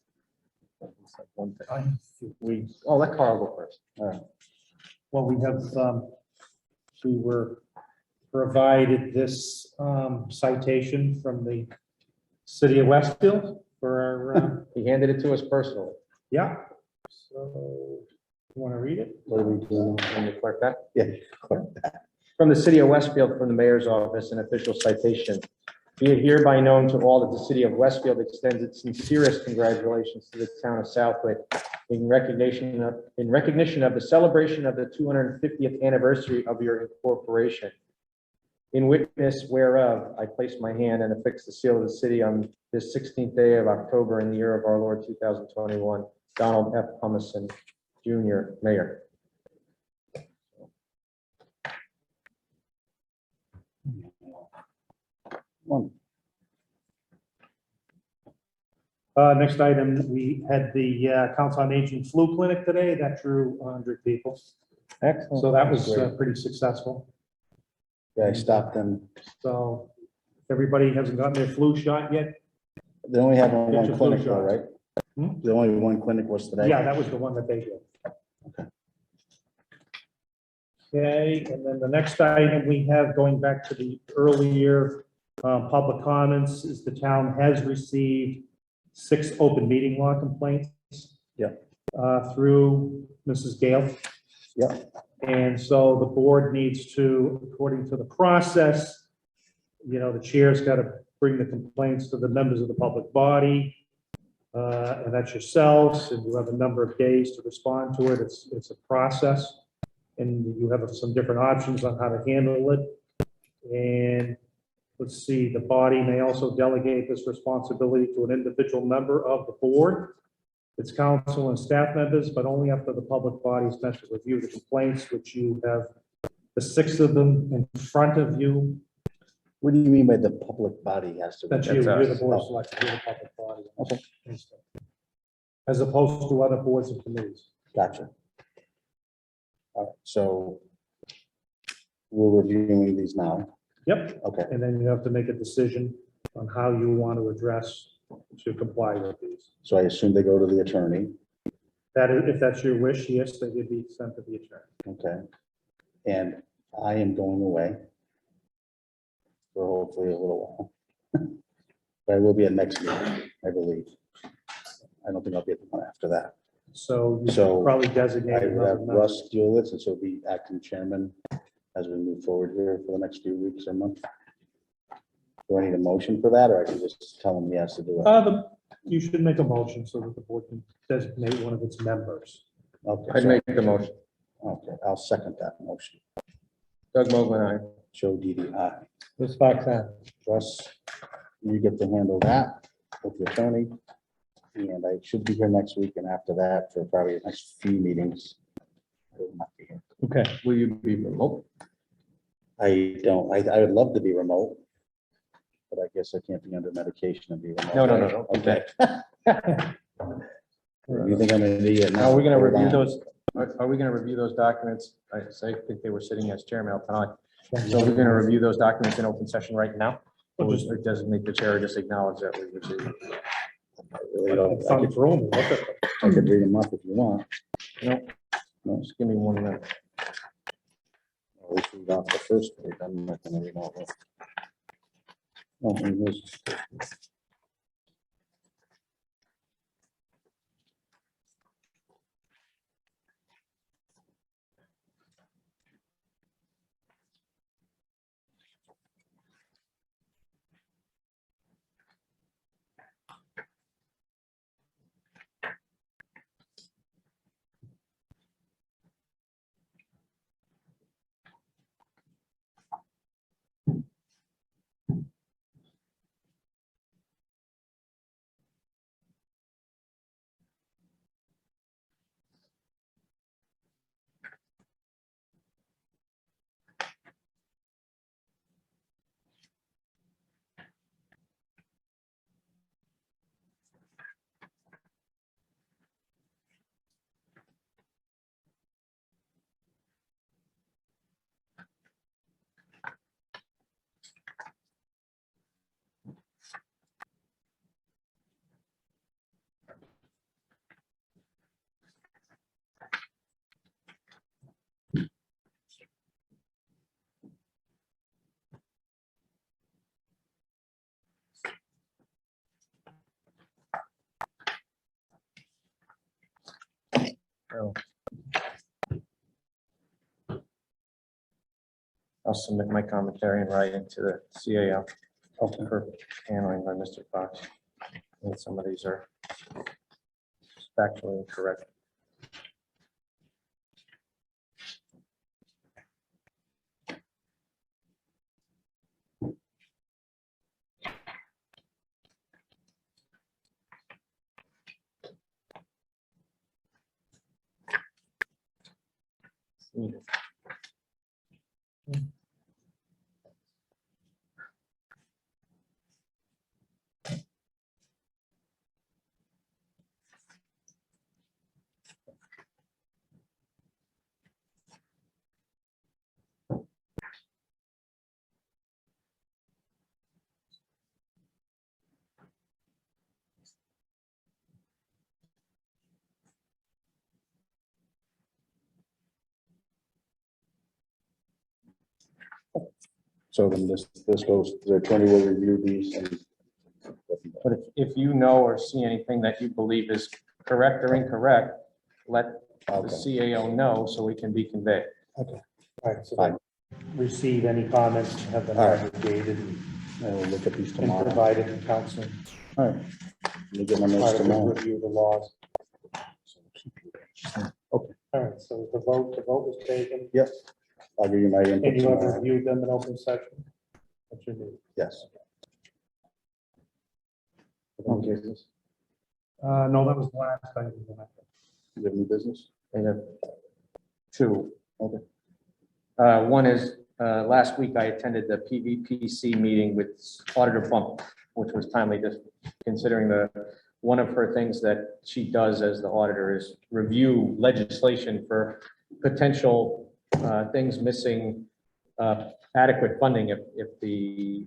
One thing. Oh, let Carl go first. All right. Well, we have, we were provided this citation from the city of Westfield for our, He handed it to us personally. yeah. So, you want to read it? What are we doing? Can you clerk that? Yeah. From the city of Westfield, from the mayor's office, an official citation. Be it hereby known to all that the city of Westfield extends its sincerest congratulations to the town of Southwick in recognition of the celebration of the 250th anniversary of your incorporation. In witness whereof, I place my hand and affix the seal of the city on this 16th day of October in the year of our Lord 2021. Donald F. Humison, Jr., Mayor. One. Next item, we had the Council on Aging flu clinic today. That drew 100 people. Excellent. So that was pretty successful. Yeah, I stopped them. So if everybody hasn't gotten their flu shot yet, They only have Get one your clinic flu though, shot. right? Hmm? The only one clinic was today. yeah, that was the one that they did. Okay. Okay, and then the next item we have, going back to the earlier public comments, is the town has received 6 open meeting law complaints. Yeah. Through Mrs. Gale. Yeah. And so the board needs to, according to the process, you know, the chair's got to bring the complaints to the members of the public body. And that's yourselves, and you have a number of days to respond to it. It's a process. And you have some different options on how to handle it. And let's see, the body may also delegate this responsibility to an individual member of the board, its council and staff members, but only after the public body has met to review the complaints, which you have the 6 of them in front of you. What do you mean by the public body has to? That's you, you're the board of selectors, you're the public body. Okay. As opposed to other boards and committees. Gotcha. All right, so we're reviewing these now. Yep. Okay. And then you have to make a decision on how you want to address to comply with these. So I assume they go to the attorney. That is, if that's your wish, yes, they would be sent to the attorney. Okay. And I am going away for hopefully a little while. But I will be at next meeting, I believe. I don't think I'll be at the one after that. So you So should probably I designate would another have member. Russ deal with it, since he'll be acting chairman as we move forward here for the next few weeks or month. Do I need a motion for that, or I can just tell him he has to do it? You should make a motion so that the board can designate one of its members. Okay, I'd so- make the motion. Okay, I'll second that motion. Doug Mogul, aye. Joe DDI. Russ Fox, aye. Russ, you get to handle that with the attorney. And I should be here next week and after that for probably the next few meetings. I will not be here. Okay, will you be remote? I don't, I would love to be remote. But I guess I can't be under medication and be remote. No. Okay. You think I'm an idiot? Are we gonna Hold review on. those, are we gonna review those documents? I think they were sitting as chairman all tonight. So we're gonna review those documents in open session right now? Or just designate the chair, just acknowledge that we received. I really don't- I could read them up if you want. No, just give me 1 minute. At least we got the first page. I'm not gonna read all that. Oh, and this- I'll submit my commentary and writing to the CAO for handling by Mr. Fox. And some of these are factually incorrect. So then this goes, the attorney will review these and. But if you know or see anything that you believe is correct or incorrect, let the Okay. CAO know so we can be conveyed. Okay. All right, so Fine. receive any comments, have them All right. aggregated I will look at these and tomorrow. provided to council. All right. Let me get my notes Part of the tomorrow. review of the laws. Okay. All right, so the vote was taken, Yep. I'll give you my input and you have tomorrow. reviewed them in open session? What you need? Yes. Okay. No, that was the last thing. You have any business? I have two. Okay. One is, last week I attended the PVPC meeting with Auditor Bump, which was timely, just considering one of her things that she does as the auditor is review legislation for potential things missing adequate funding if the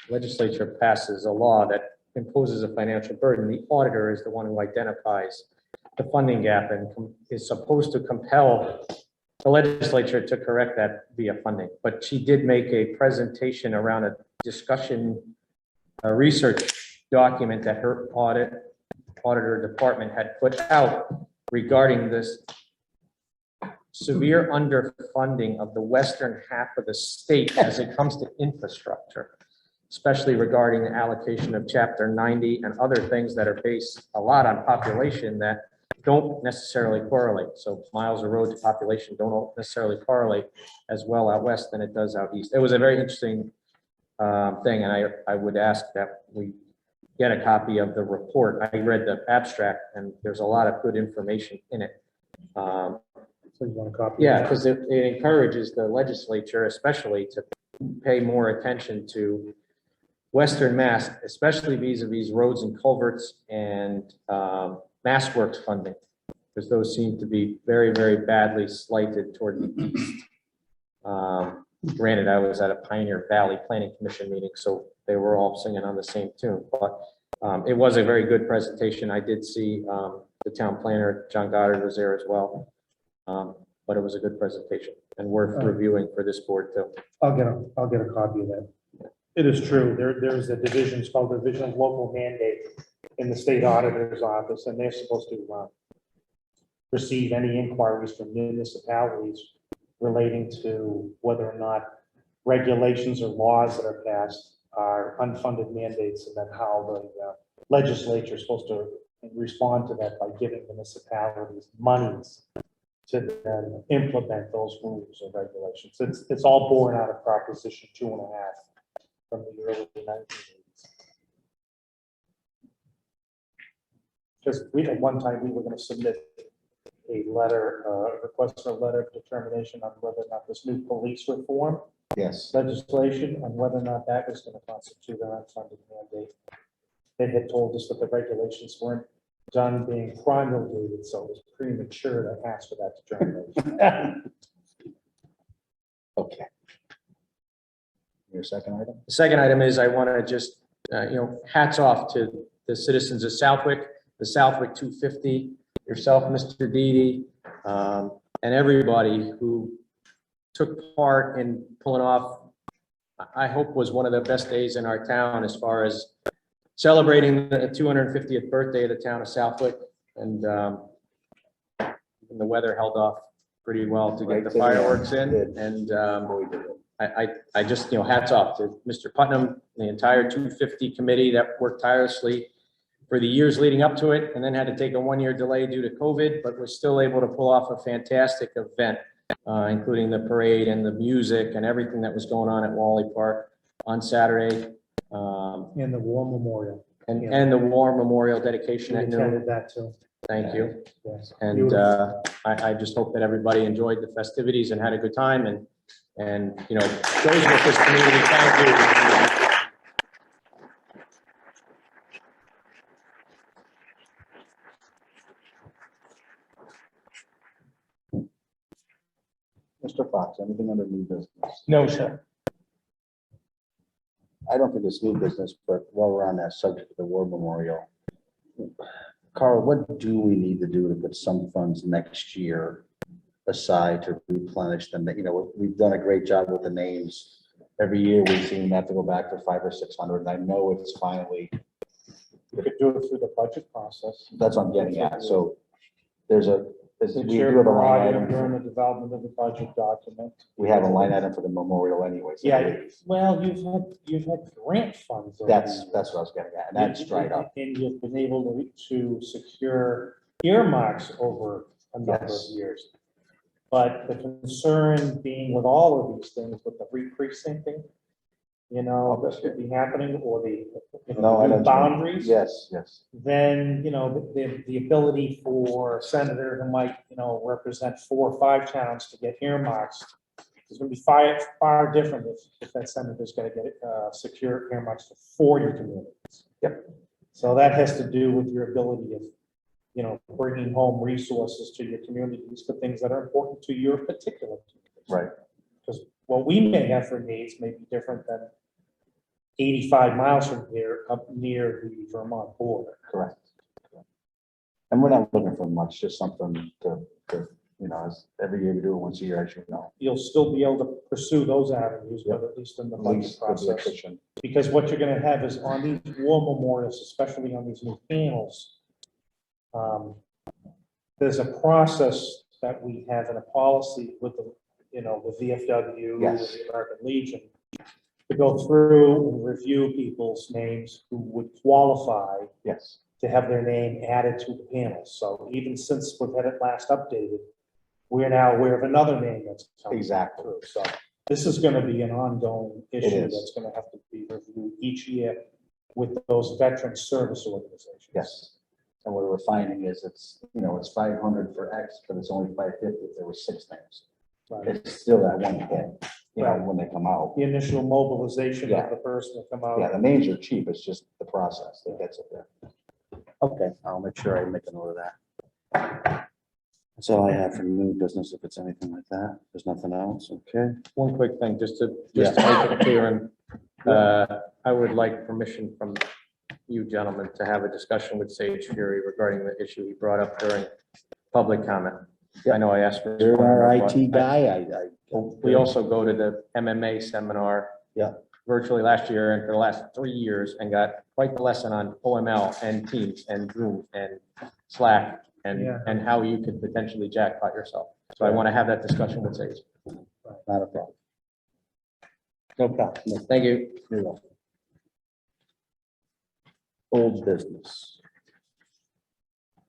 legislature passes a law that imposes a financial burden. The auditor is the one who identifies the funding gap and is supposed to compel the legislature to correct that via funding. But she did make a presentation around a discussion, a research document that her auditor department had put out regarding this severe underfunding of the western half of the state as it comes to infrastructure, especially regarding the allocation of Chapter 90 and other things that are based a lot on population that don't necessarily correlate. So miles of road to population don't necessarily correlate as well out west than it does out east. It was a very interesting thing, and I would ask that we get a copy of the report. I read the abstract and there's a lot of good information in it. So you want a copy? Yeah, because it encourages the legislature especially to pay more attention to Western Mass, especially vis-a-vis roads and culverts and Mass Works funding, because those seem to be very, very badly slighted toward the east. Granted, I was at a Pioneer Valley Planning Commission meeting, so they were all singing on the same tune, but it was a very good presentation. I did see the town planner, John Goddard, was there as well. But it was a good presentation and worth reviewing for this board too. I'll get a copy of that. It is true. There's a division, it's called Division of Local Mandate in the state auditor's office, and they're supposed to receive any inquiries from municipalities relating to whether or not regulations or laws that are passed are unfunded mandates, and then how the legislature is supposed to respond to that by giving municipalities monies to then implement those rules and regulations. It's all born out of Proposition 2.5 from the early 1980s. Because at one time, we were going to submit a letter, request for a letter of determination on whether or not this new police reform Yes. legislation, and whether or not that was going to constitute an unfunded mandate. They had told us that the regulations weren't done being promulgated, so it was premature to ask for that determination. Okay. Your second item? The second item is I want to just, hats off to the citizens of Southwick, the Southwick 250, yourself, Mr. Deedy, and everybody who took part in pulling off, I hope was one of the best days in our town as far as celebrating the 250th birthday of the town of Southwick. And the weather held off pretty well to get the fireworks in. And I just, hats off to Mr. Putnam, the entire 250 committee that worked tirelessly for the years leading up to it, and then had to take a one-year delay due to COVID, but was still able to pull off a fantastic event, including the parade and the music and everything that was going on at Wally Park on Saturday. And the War Memorial. And the War Memorial dedication We at noon. attended that too. Thank you. Yes. And I just hope that everybody enjoyed the festivities and had a good time and shows what this community can do. Mr. Fox, anything under new business? No, sir. I don't think it's new business, but while we're on that subject of the War Memorial, Carl, what do we need to do to put some funds next year aside to replenish them? We've done a great job with the names. Every year we seem to have to go back to 500 or 600, and I know it's finally. We could do it through the budget process. That's what I'm getting at. So we It's do your have a line prerogative item. during the development of the budget document. We have a line item for the memorial anyway. So Yeah, well, you've had grant funds. over That's the what I was getting at, and that's dried up. And you've been able to secure earmarks over a number of Yes. years. But the concern being with all of these things, with the re-precincting, this could be happening, or the No, I don't. boundaries. Yes. Then, the ability for a senator who might, represent 4 or 5 towns to get earmarks is going to be far different if that senator's going to get secure earmarks for 40 communities. Yep. So that has to do with your ability of, bringing home resources to your communities for things that are important to your particular community. Right. Because what we may have for needs may be different than 85 miles from here, up near the Vermont border. Correct. And we're not looking for much, just something to as every year we do it once a year, as you know. You'll still be able to pursue those avenues, but at least in the budget process. Because what you're gonna have is on these war memorials, especially on these new panels, there's a process that we have in a policy with the VFW, Yes. the American Legion, to go through and review people's names who would qualify Yes. to have their name added to the panel. So even since we've had it last updated, we're now aware of another name that's coming Exactly. through. So this is going to be an ongoing issue is. that's going to have to be reviewed each year with those veteran service organizations. Yes. And what we're finding is it's, it's 500 for X, but it's only 550 if there were 6 names. Right. It's still that one hit, when they come out. The initial mobilization Yeah. of the person to come out. Yeah, the names are cheap. It's just the process that gets it there. Okay, I'll make sure I make a note of that. That's all I have for new business, if it's anything like that. There's nothing else, okay? One quick thing, just to make it clear, and I would like permission from you gentlemen to have a discussion with Sage Fury regarding the issue he brought up during public comment. I know I asked for. You're our IT guy. We also go to the MMA seminar. Yeah. Virtually last year and for the last 3 years, and got quite the lesson on OML and Teams and Zoom and Slack and how you could potentially jackpot yourself. So I want to have that discussion with Sage. Not a problem. No problem. Thank you. You're welcome. Old business.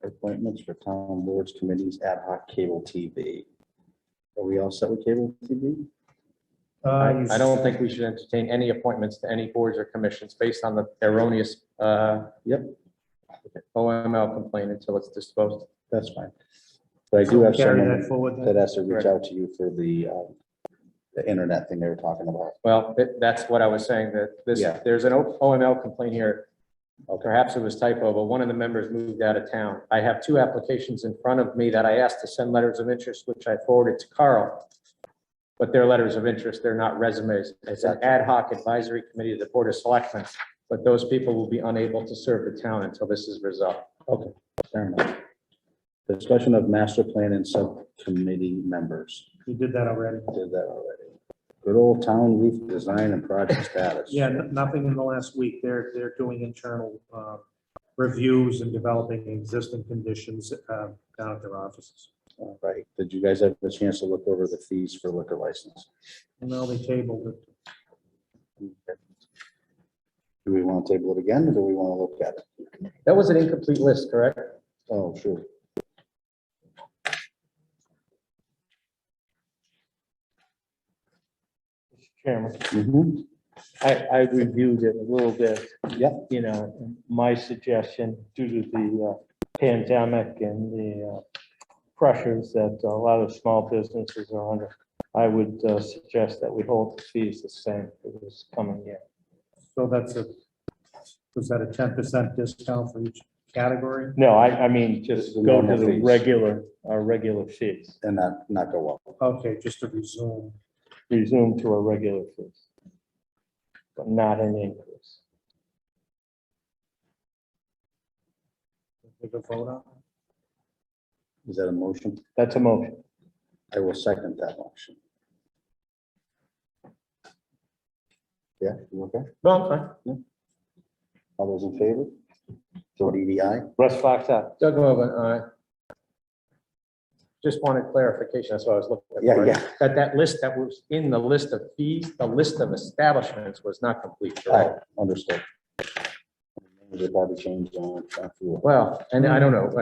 Appointments for town boards, committees, ad hoc cable TV. Are we all set with cable TV? I don't think we should entertain any appointments to any boards or commissions based on the erroneous OML complaint until it's disposed. That's fine. But I do have Carry someone that forward then. that has to reach Correct. out to you for the internet thing they were talking about. Well, that's what I was saying, that there's an OML complaint here. Perhaps it was typo, but one of the members moved out of town. I have 2 applications in front of me that I asked to send letters of interest, which I forwarded to Carl. But they're letters of interest, they're not resumes. It's an ad hoc advisory committee of the Board of Selectmen, but those people will be unable to serve the town until this is resolved. Okay, fair enough. Discussion of master plan and subcommittee members. You did that already. Did that already. Good old town roof design and project status. Yeah, nothing in the last week. They're doing internal reviews and developing existing conditions down at their offices. All right. Did you guys have a chance to look over the fees for liquor license? No, they tabled it. Okay. Do we want to table it again, or do we want to look at it? That was an incomplete list, correct? Oh, sure. Chairman, Mhm. I reviewed it a little bit. Yep. My suggestion, due to the pandemic and the pressures that a lot of small businesses are under, I would suggest that we hold the fees the same for this coming year. So was that a 10% discount for each category? No, I mean, just The go to normal the fees. regular fees, And not go up. Okay, just to resume. resume to our regular fees, but not an increase. We can vote on. Is that a motion? That's a motion. I will second that motion. Yeah, you okay? No, I'm fine. All those in favor? Joe DDI. Russ Fox, aye. Doug Mogul, aye. Just wanted clarification, that's what I was looking Yeah, for. yeah. That list that was in the list of fees, the list of establishments was not complete. All right, understood. They probably changed on a few. Well, and I don't know,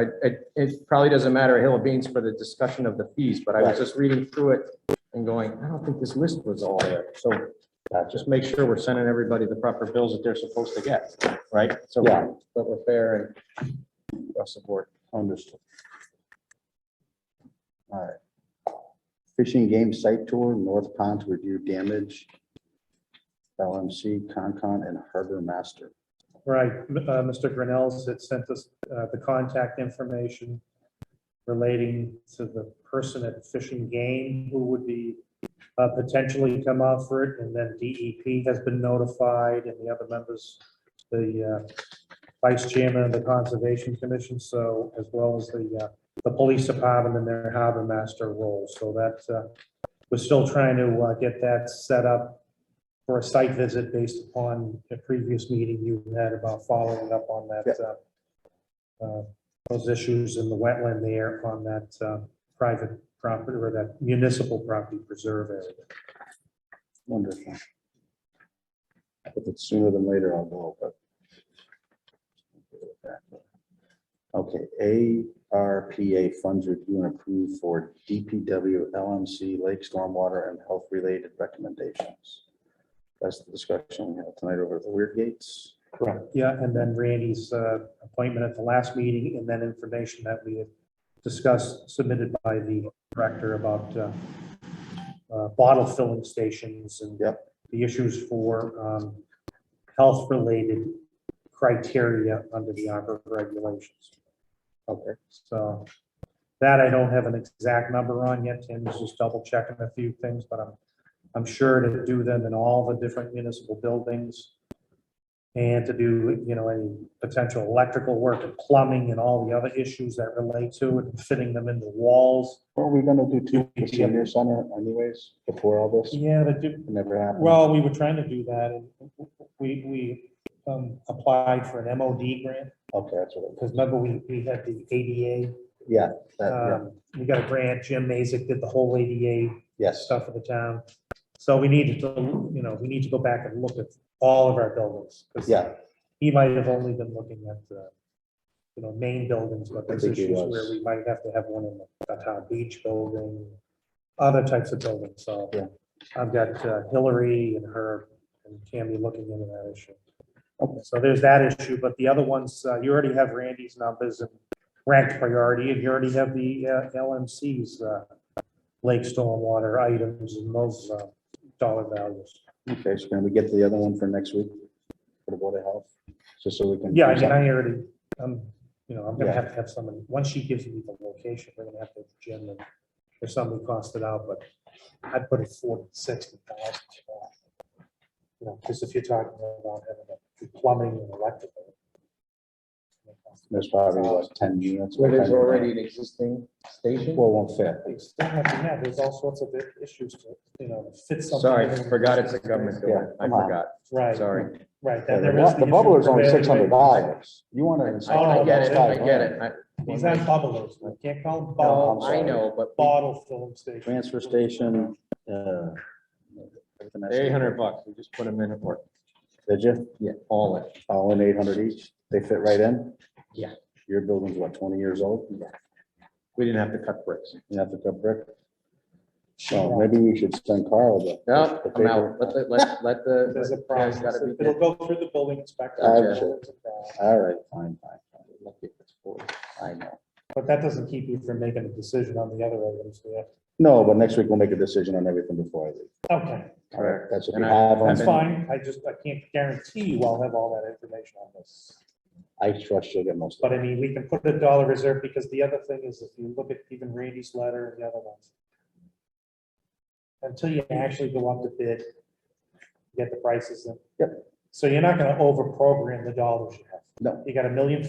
it probably doesn't matter a hill of beans for the discussion of the fees, but I was just reading through it and going, I don't think this list was all there. So just make sure we're sending everybody the proper bills that they're supposed to get, right? So, Yeah. but we're fair and across the board. Understood. All right. Fishing game site tour, North Pond to review damage. LMC, Concon, and Harbor Master. Right, Mr. Grinnell's had sent us the contact information relating to the person at Fishing Game who would be potentially come out for it, and then DEP has been notified, and the other members, the vice chairman of the Conservation Commission, so as well as the police department and their harbor master role. So that we're still trying to get that set up for a site visit based upon a previous meeting you had about following up on that, those issues in the wetland there on that private property or that municipal property preserve area. Wonderful. If it's sooner than later, I'll go, but. Okay, ARPA funds review and approve for DPW, LMC, lake stormwater, and health-related recommendations. That's the discussion we have tonight over the weird gates. Correct. Yeah, and then Randy's appointment at the last meeting, and then information that we had discussed, submitted by the director about bottle filling stations and the issues for health-related criteria under the ARPA regulations. Okay, so that I don't have an exact number on yet. Tim's just double checking a few things, but I'm sure to do them in all the different municipal buildings and to do, you know, any potential electrical work and plumbing and all the other issues that relate to it, and fitting them into walls. Weren't we gonna do two for senior center anyways, before all this? Yeah, It never happened. well, we were trying to do that, and we applied for an MOD grant, Okay, that's what it was. because remember, we had the ADA. Yeah, that, We got a grant, Jim Mazik did the whole ADA yes. stuff for the town. So we needed to, you know, we need to go back and look at all of our buildings. 'Cause Yeah. he might have only been looking at, you know, main buildings, but there's think he issues was. where we might have to have one in the town beach building, other types of buildings, so. Yeah. I've got Hillary and her and Tammy looking into that issue. Okay, so there's that issue, but the other ones, you already have Randy's numbers and ranked priority, and you already have the LMC's lake stormwater items and those dollar values. Okay, so can we get to the other one for next week? For the Board of Health? Just so we can. Yeah, I mean, I already, you know, I'm gonna Yeah. have to have someone, once she gives me the location, we're gonna have to have Jim and if somebody cost it out, but I'd put it 40, 60,000. You know, because if you're talking about having a plumbing and electrical. There's probably what, 10 units. Where there's already an existing station? Well, won't fit. They still have to have, there's all sorts of issues to, you know, to fit something. Sorry, in. forgot it's a government building. I come on. forgot. Right. Sorry. Right. Yeah, then there is The issue bubbler's of only evaluating- $600. You wanna install. I get it, I that get it. These aren't bubblers, we can't call them No, bubbles. I know, but Bottle filling station. Transfer station, everything that's- $800, we just put them in a port. Did you? Yeah, all in. All in 800 each? They fit right in? Yeah. Your building's what, 20 years old? We didn't have to cut bricks. You have to cut brick? So maybe we should send Carl the. No, the I'm out. paper. Let the. There's a guys process, gotta be- it'll go through the building inspector. Gotcha. All right, fine. Lucky if it's 40. I know. But that doesn't keep you from making a decision on the other items, yeah. No, but next week we'll make a decision on everything before I leave. Okay, All right, that's what And we I- have on. that's fine, I can't guarantee you I'll have all that information on this. I trust you'll get most of But it. I mean, we can put a dollar reserve, because the other thing is, if you look at even Randy's letter and the other ones, until you actually go up to bid, get the prices in. Yep. So you're not gonna over-program the dollars you have. No. You got $1.4 million.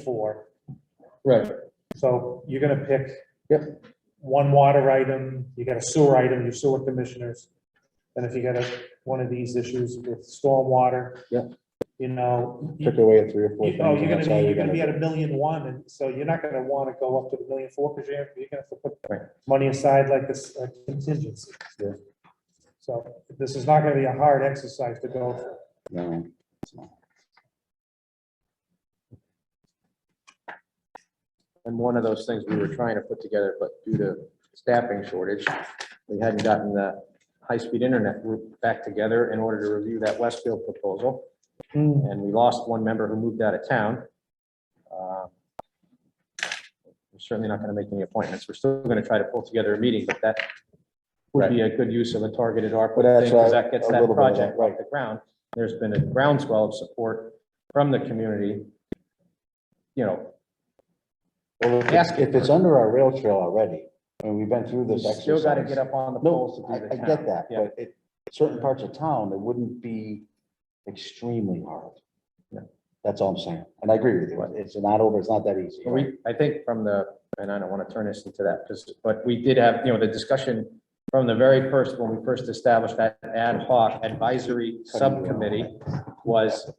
Right. So you're gonna pick. Yep. One water item, you got a sewer item, your sewer commissioners. And if you got one of these issues with stormwater. Yep. You know. Took away at 3 or 4 things. Oh, and that's all you're gonna gotta be at do. $1.1 million, and so you're not gonna wanna go up to the $1.4 million, because you're gonna have to put Right. money aside like this contingency. Yeah. So this is not gonna be a hard exercise to go through. No, it's not. And one of those things we were trying to put together, but due to staffing shortage, we hadn't gotten the high-speed internet group back together in order to review that Westfield proposal. And we lost one member who moved out of town. We're certainly not going to make any appointments. We're still going to try to pull together a meeting, but that would be a good use of a targeted But ARPA that's thing, because right, that gets a that little bit of project that, off the ground. There's been a groundswell of support from the community. You know, Well, if it's under our rail trail already, and we've been through you this exercise. still got to get up on the poles to No, do the I town. get that, Yeah. but certain parts of town, it wouldn't be extremely hard. Yeah. That's all I'm saying, and I agree with you, it's not over, it's not that easy. Well, I think from the, and I don't want to turn this into that, but we did have, the discussion from the very first, when we first established that ad hoc advisory subcommittee was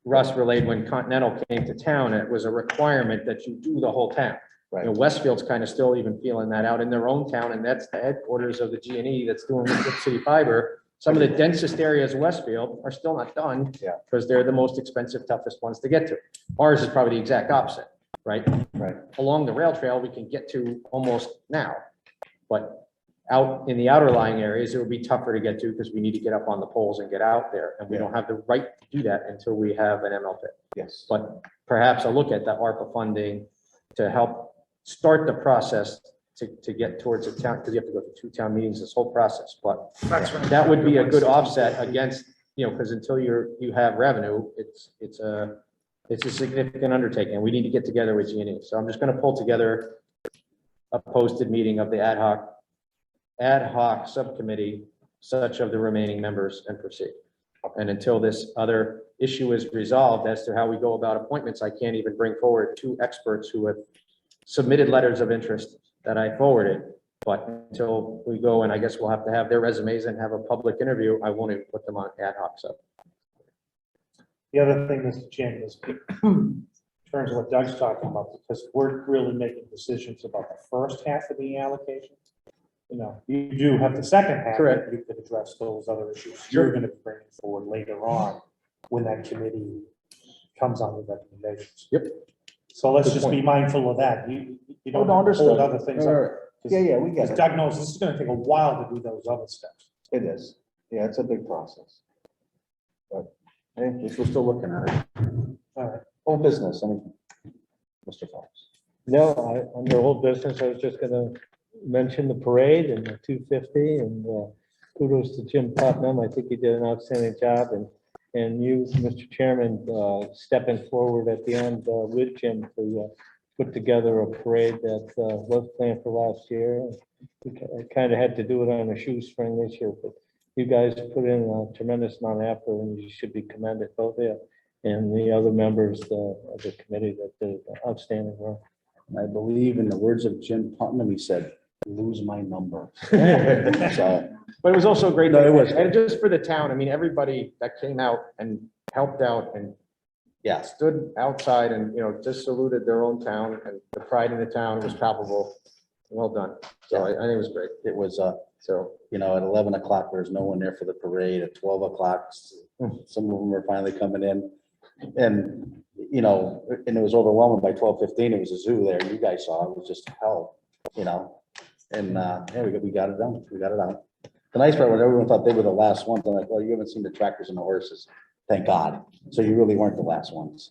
Russ relayed when Continental came to town, it was a requirement that you do the whole town. Right. Westfield's kind of still even feeling that out in their own town, and that's the headquarters of the G&E that's doing Liquid City Fiber. Some of the densest areas of Westfield are still not done. Yeah. Because they're the most expensive, toughest ones to get to. Ours is probably the exact opposite, right? Right. Along the rail trail, we can get to almost now. But out in the outer lying areas, it would be tougher to get to because we need to get up on the poles and get out there. And we don't have the right to do that until we have an ML pit. Yes. But perhaps I'll look at the ARPA funding to help start the process to get towards a town, because you have to go to 2 town meetings, this whole process. But that would be a good offset against, because until you have revenue, it's a significant undertaking. We need to get together with G&E. So I'm just going to pull together a posted meeting of the ad hoc subcommittee, such of the remaining members, and proceed. And until this other issue is resolved as to how we go about appointments, I can't even bring forward 2 experts who have submitted letters of interest that I forwarded. But until we go, and I guess we'll have to have their resumes and have a public interview, I won't even put them on ad hoc sub. The other thing, Mr. Chairman, is in terms of what Doug's talking about, because we're really making decisions about the first half of the allocation. You do have the second half. Correct. You could address those other issues you're going to bring forward later on when that committee comes on with recommendations. Yep. So let's Good just be point. mindful of that. You don't no, understood. hold other things All up. right. Yeah, we get Because it. Doug knows this is going to take a while to do those other steps. It is. Yeah, it's a big process. But, hey, at least we're still looking at it. All right. Old business, anything? Mr. Fox. No, under old business, I was just gonna mention the parade and the 250 and kudos to Jim Putnam. I think he did an outstanding job and you, Mr. Chairman, stepping forward at the end with Jim to put together a parade that was planned for last year. I kind of had to do it on a shoestring this year, but you guys put in a tremendous amount of effort and you should be commended, both of you and the other members of the committee that did outstanding work. I believe in the words of Jim Putnam, he said, lose my number. So, But it was also a great. No, it was. And just for the town, I mean, everybody that came out and helped out and yeah, stood outside and, just saluted their own town, and the pride in the town was palpable. Well done. So I think it was great. it was, so, at 11 o'clock, there's no one there for the parade. At 12 o'clock, some of them were finally coming in. And, and it was overwhelming by 12:15. It was a zoo there. You guys saw it. It was just hell, and, yeah, we got it done. We got it out. The nice part was everyone thought they were the last ones. I'm like, well, you haven't seen the tractors and the horses. Thank God. So you really weren't the last ones.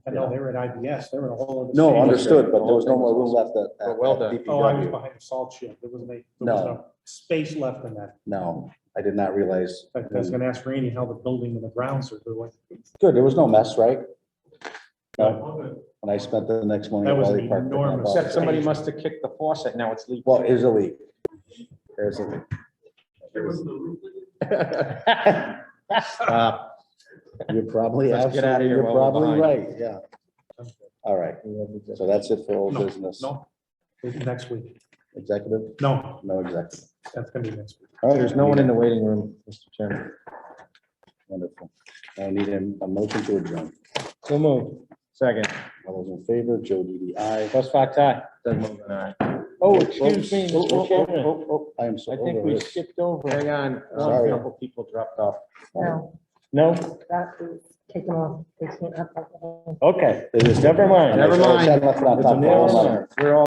I know they were at IBS. They were in a whole other. No, stadium. understood, but there was no more room left at. But well done. Oh, I was DPW. behind the salt shed. There was No. no space left in that. No, I did not realize. In fact, I was gonna ask Randy how the building and the grounds are doing. Good, there was no mess, right? No. And I spent the next morning. That was at an Wally Park picking up enormous- all Except the- somebody must have kicked the faucet, now it's leaking. Well, here's a leak. There's a leak. You're probably Let's get out of absolutely, here you're while we're probably behind. right, yeah. All right, so that's it for old business. No, next week. Executive? No, No executive. that's gonna be next week. All right, There's no one in the waiting room, Mr. Chairman. Wonderful. I need a motion to adjourn. So moved. Second. All those in favor, Joe DDI. aye. Russ Fox, aye. Doug Mogul, aye. Oh, excuse me, Oh, Mr. Chairman. I am so I think over we this. skipped over. Hang on, Sorry. a couple people dropped off. No, No? that is taken off. They can't have that. Okay, It is- never mind. Never mind. Sad enough for that It's a top nail row. in the- We're all